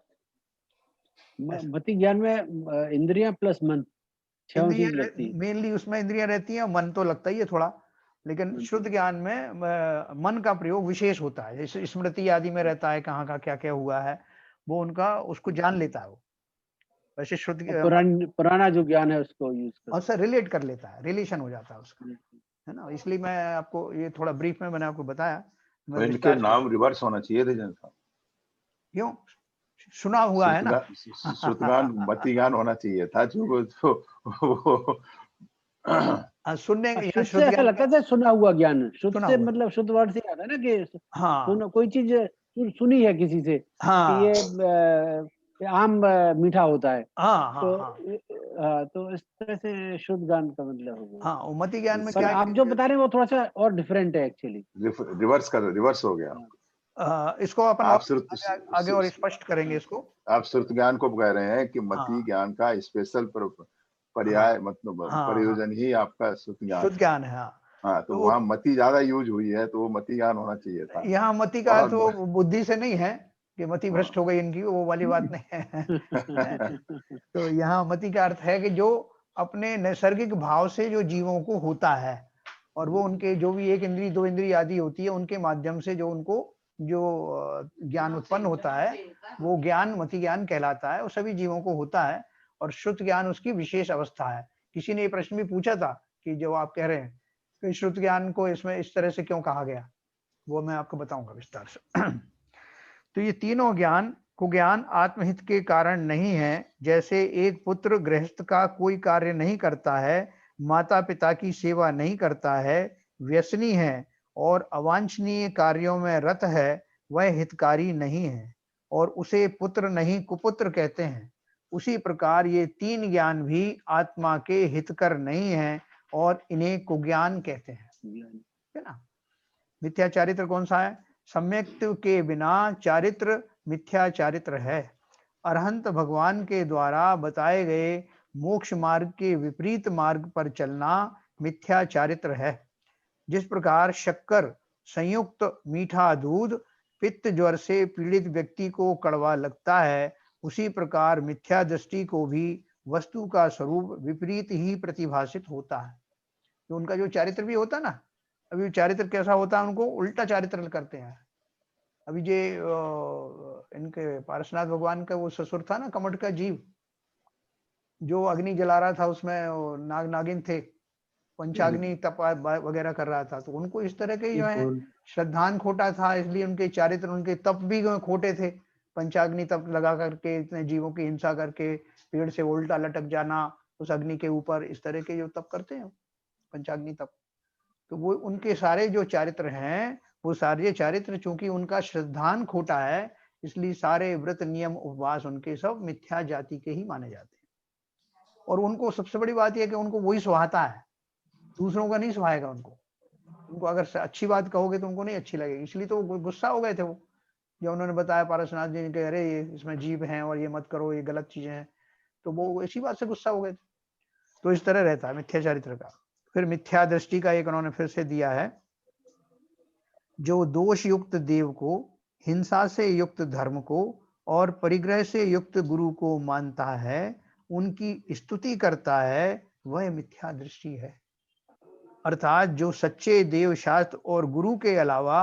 मति ज्ञान में इंद्रियां प्लस मन छह चीज लगती है। मेनली उसमें इंद्रियां रहती हैं, मन तो लगता ही है थोड़ा, लेकिन शुद्ध ज्ञान में मन का प्रयोग विशेष होता है। जैसे स्मृति आदि में रहता है कहाँ का क्या क्या हुआ है, वो उनका उसको जान लेता है वो। वैसे शुद्ध पुराना जो ज्ञान है उसको यूज कर, और सर रिलेट कर लेता है, रिलेशन हो जाता है उसका, है ना। इसलिए मैं आपको ये थोड़ा ब्रीफ में मैंने आपको बताया। इनके नाम रिवर्स होना चाहिए थे जैन साहब। क्यों? सुना हुआ है ना। श्रुतगान मति ज्ञान होना चाहिए था, जो सुनने शुद्ध से ऐसा लगता है सुना हुआ ज्ञान। शुद्ध से मतलब शुद्ध वर्ड से आता है ना कि हाँ कोई चीज सुनी है किसी से कि ये आम मीठा होता है। हाँ हाँ तो हाँ तो इस तरह से शुद्ध ज्ञान का मतलब होगा। हाँ, मति ज्ञान में पर क्या आप जो बता रहे हैं वो थोड़ा सा और डिफरेंट है एक्चुअली। रिवर्स हो गया। इसको अपन आगे और स्पष्ट करेंगे इसको। आप श्रुत ज्ञान को कह रहे हैं कि मति ज्ञान का स्पेशल पर्याय मतलब प्रयोजन ही आपका श्रुत ज्ञान है। हाँ, तो वहाँ मति ज्यादा यूज हुई है, तो वो मति ज्ञान होना चाहिए था। यहाँ मति का अर्थ वो बुद्धि से नहीं है कि मति भ्रष्ट हो गई इनकी, वो वाली बात नहीं है। तो यहाँ मति का अर्थ है कि जो अपने नैसर्गिक भाव से जो जीवों को होता है, और वो उनके जो भी एक इंद्री दो इंद्री आदि होती है उनके माध्यम से जो उनको जो ज्ञान उत्पन्न होता है वो ज्ञान मति ज्ञान कहलाता है। वो सभी जीवों को होता है, और श्रुत ज्ञान उसकी विशेष अवस्था है। किसी ने ये प्रश्न भी पूछा था कि जो आप कह रहे हैं कि श्रुत ज्ञान को इसमें इस तरह से क्यों कहा गया, वो मैं आपको बताऊंगा विस्तार से। तो ये तीनों ज्ञान आत्महित के कारण नहीं है। जैसे एक पुत्र गृहस्थ का कोई कार्य नहीं करता है, माता पिता की सेवा नहीं करता है, व्यसनी है और अवांछनीय कार्यों में रत है, वह हितकारी नहीं है और उसे पुत्र नहीं कुपुत्र कहते हैं। उसी प्रकार ये तीन ज्ञान भी आत्मा के हितकर नहीं है और इन्हें कुज्ञान कहते हैं, है ना। मिथ्या चारित्र कौन सा है? सम्यक के बिना चारित्र मिथ्या चारित्र है। अरहंत भगवान के द्वारा बताए गए मोक्ष मार्ग के विपरीत मार्ग पर चलना मिथ्या चारित्र है। जिस प्रकार शक्कर संयुक्त मीठा दूध पित्त ज्वर से पीड़ित व्यक्ति को कड़वा लगता है, उसी प्रकार मिथ्या दृष्टि को भी वस्तु का स्वरूप विपरीत ही प्रतिभाषित होता है। तो उनका जो चारित्र भी होता ना, अभी चारित्र कैसा होता है, उनको उल्टा चारित्र करते हैं। अभी जे इनके पारसनाथ भगवान का वो ससुर था ना, कमठ का जीव, जो अग्नि जला रहा था, उसमें नागिन थे, पंचाग्नि तप वगैरह कर रहा था, तो उनको इस तरह के जो है श्रद्धान खोटा था, इसलिए उनके चारित्र उनके तप भी खोटे थे। पंचाग्नि तप लगा करके इतने जीवों की हिंसा करके पेड़ से उल्टा लटक जाना उस अग्नि के ऊपर, इस तरह के जो तप करते हैं पंचाग्नि तप, तो वो उनके सारे जो चारित्र हैं वो सारे चारित्र चूंकि उनका श्रद्धान खोटा है, इसलिए सारे व्रत नियम उपवास उनके सब मिथ्या जाति के ही माने जाते हैं। और उनको सबसे बड़ी बात यह कि उनको वही सुहाता है, दूसरों का नहीं सुहाएगा उनको अगर अच्छी बात कहोगे तो उनको नहीं अच्छी लगेगी। इसलिए तो गुस्सा हो गए थे वो, जब उन्होंने बताया पारसनाथ जी ने, अरे ये इसमें जीव हैं और ये मत करो, ये गलत चीजें हैं, तो वो इसी बात से गुस्सा हो गए थे। तो इस तरह रहता है मिथ्या चारित्र का। फिर मिथ्या दृष्टि का एक उन्होंने फिर से दिया है, जो दोष युक्त देव को, हिंसा से युक्त धर्म को और परिग्रह से युक्त गुरु को मानता है, उनकी स्तुति करता है, वह मिथ्या दृष्टि है। अर्थात जो सच्चे देव शास्त्र और गुरु के अलावा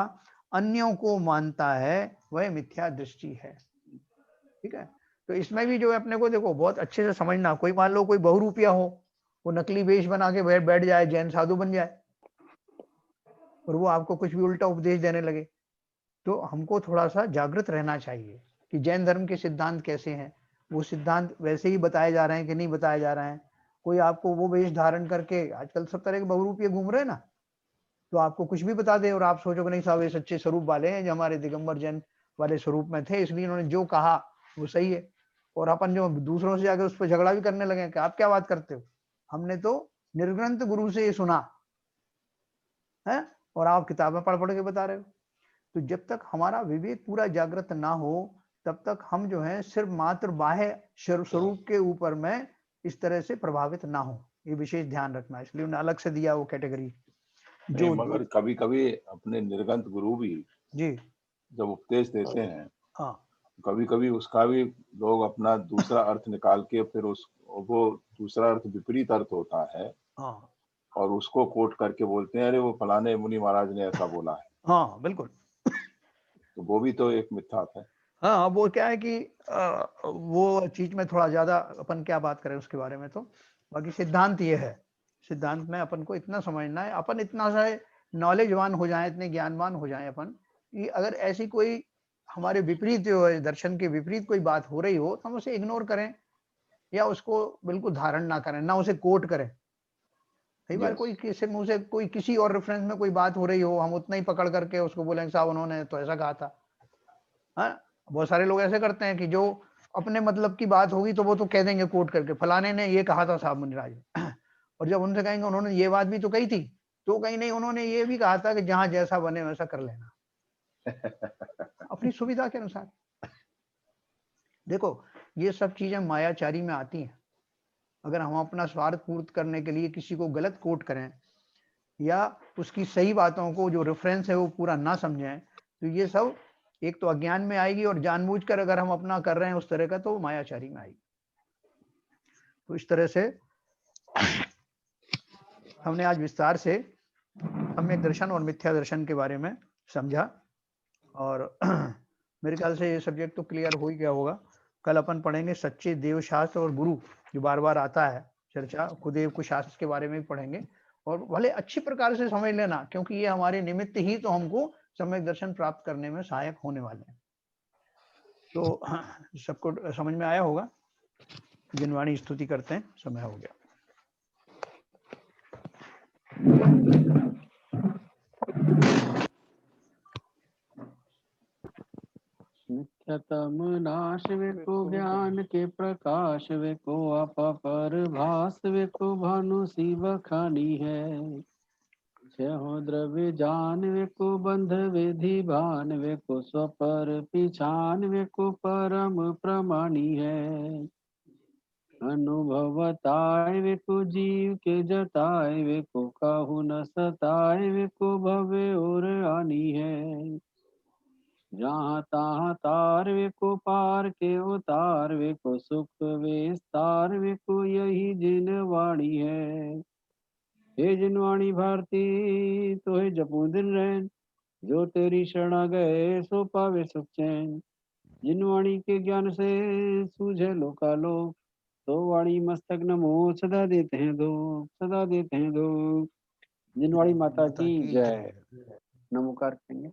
अन्यों को मानता है, वह मिथ्या दृष्टि है। ठीक है, तो इसमें भी जो अपने को देखो बहुत अच्छे से समझना, कोई मान लो कोई बहुरूपिया हो, वो नकली वेश बना के बैठ जाए, जैन साधु बन जाए और वो आपको कुछ भी उल्टा उपदेश देने लगे, तो हमको थोड़ा सा जागृत रहना चाहिए कि जैन धर्म के सिद्धांत कैसे हैं, वो सिद्धांत वैसे ही बताए जा रहे हैं कि नहीं बताए जा रहे हैं। कोई आपको वो वेश धारण करके, आजकल सब तरह के बहुरूपिये घूम रहे हैं ना, तो आपको कुछ भी बता दे और आप सोचोगे नहीं साहब ये सच्चे स्वरूप वाले हैं, जो हमारे दिगंबर जैन वाले स्वरूप में थे, इसलिए उन्होंने जो कहा वो सही है। और अपन जो दूसरों से जाकर उस पर झगड़ा भी करने लगे कि आप क्या बात करते हो, हमने तो निर्ग्रंथ गुरु से ये सुना है और आप किताबें पढ़ पढ़ के बता रहे हो। तो जब तक हमारा विवेक पूरा जागृत ना हो तब तक हम जो है सिर्फ मात्र बाह्य स्वरूप के ऊपर में इस तरह से प्रभावित ना हो, ये विशेष ध्यान रखना। इसलिए उन्हें अलग से दिया वो कैटेगरी। जो मगर कभी कभी अपने निर्गंत गुरु भी जी जब उपदेश देते हैं, हाँ, कभी कभी उसका भी लोग अपना दूसरा अर्थ निकाल के फिर वो दूसरा अर्थ विपरीत अर्थ होता है हाँ, और उसको कोट करके बोलते हैं अरे वो फलाने मुनि महाराज ने ऐसा बोला है। हाँ बिल्कुल, तो वो भी तो एक मिथ्यात है। हाँ वो क्या है कि वो चीज में थोड़ा ज्यादा अपन क्या बात करें उसके बारे में। तो बाकी सिद्धांत ये है, सिद्धांत में अपन को इतना समझना है, अपन इतना सा नॉलेजवान हो जाए, इतने ज्ञानवान हो जाए अपन कि अगर ऐसी कोई हमारे विपरीत दर्शन के विपरीत कोई बात हो रही हो तो हम उसे इग्नोर करें या उसको बिल्कुल धारण ना करें, ना उसे कोट करें। कई बार कोई किसी मुंह से कोई किसी और रेफरेंस में कोई बात हो रही हो, हम उतना ही पकड़ करके उसको बोलेंगे साहब उन्होंने तो ऐसा कहा था। हाँ, बहुत सारे लोग ऐसे करते हैं कि जो अपने मतलब की बात होगी तो वो तो कह देंगे कोट करके फलाने ने ये कहा था साहब मुनिराज और जब उनसे कहेंगे उन्होंने ये बात भी तो कही थी, तो कहीं नहीं उन्होंने ये भी कहा था कि जहां जैसा बने वैसा कर लेना अपनी सुविधा के अनुसार। देखो ये सब चीजें मायाचारी में आती हैं। अगर हम अपना स्वार्थ पूर्त करने के लिए किसी को गलत कोट करें या उसकी सही बातों को जो रेफरेंस है वो पूरा ना समझें तो ये सब एक तो अज्ञान में आएगी और जानबूझकर अगर हम अपना कर रहे हैं उस तरह का तो मायाचारी में आएगी। तो इस तरह से हमने आज विस्तार से सम्यक दर्शन और मिथ्या दर्शन के बारे में समझा और मेरे ख्याल से ये सब्जेक्ट तो क्लियर हो ही गया होगा। कल अपन पढ़ेंगे सच्चे देव शास्त्र और गुरु, जो बार बार आता है चर्चा, खुदेव को शास्त्र के बारे में भी पढ़ेंगे और भले अच्छी प्रकार से समझ लेना क्योंकि ये हमारे निमित्त ही तो हमको सम्यक दर्शन प्राप्त करने में सहायक होने वाले हैं। तो सबको समझ में आया होगा। जिनवाणी स्तुति करते हैं, समय हो गया। नित्यतम नाश वे को ज्ञान के प्रकाश वे को अपर भास वे को भानु शिव खानी है। छहो द्रव्य जान वे को बंध विधि भान वे को स्वपर पिछान वे को परम प्रमाणी है। अनुभवताय वे को जीव के जताए वे को काहू न सताए वे को भवे और आनी है। जहाँ तहाँ तार वे को पार के उतार वे को सुख विस्तार वे को यही जिन वाणी है। हे जिनवाणी भारती तो हे जपू दिन रैन, जो तेरी शरणा गए सो पावे सुख चैन। जिनवाणी के ज्ञान से सूझे लोकालोक, तो वाणी मस्तक नमो सदा देते हैं दो, सदा देते हैं दो। जिनवाणी माता की जय। नमोकार करेंगे।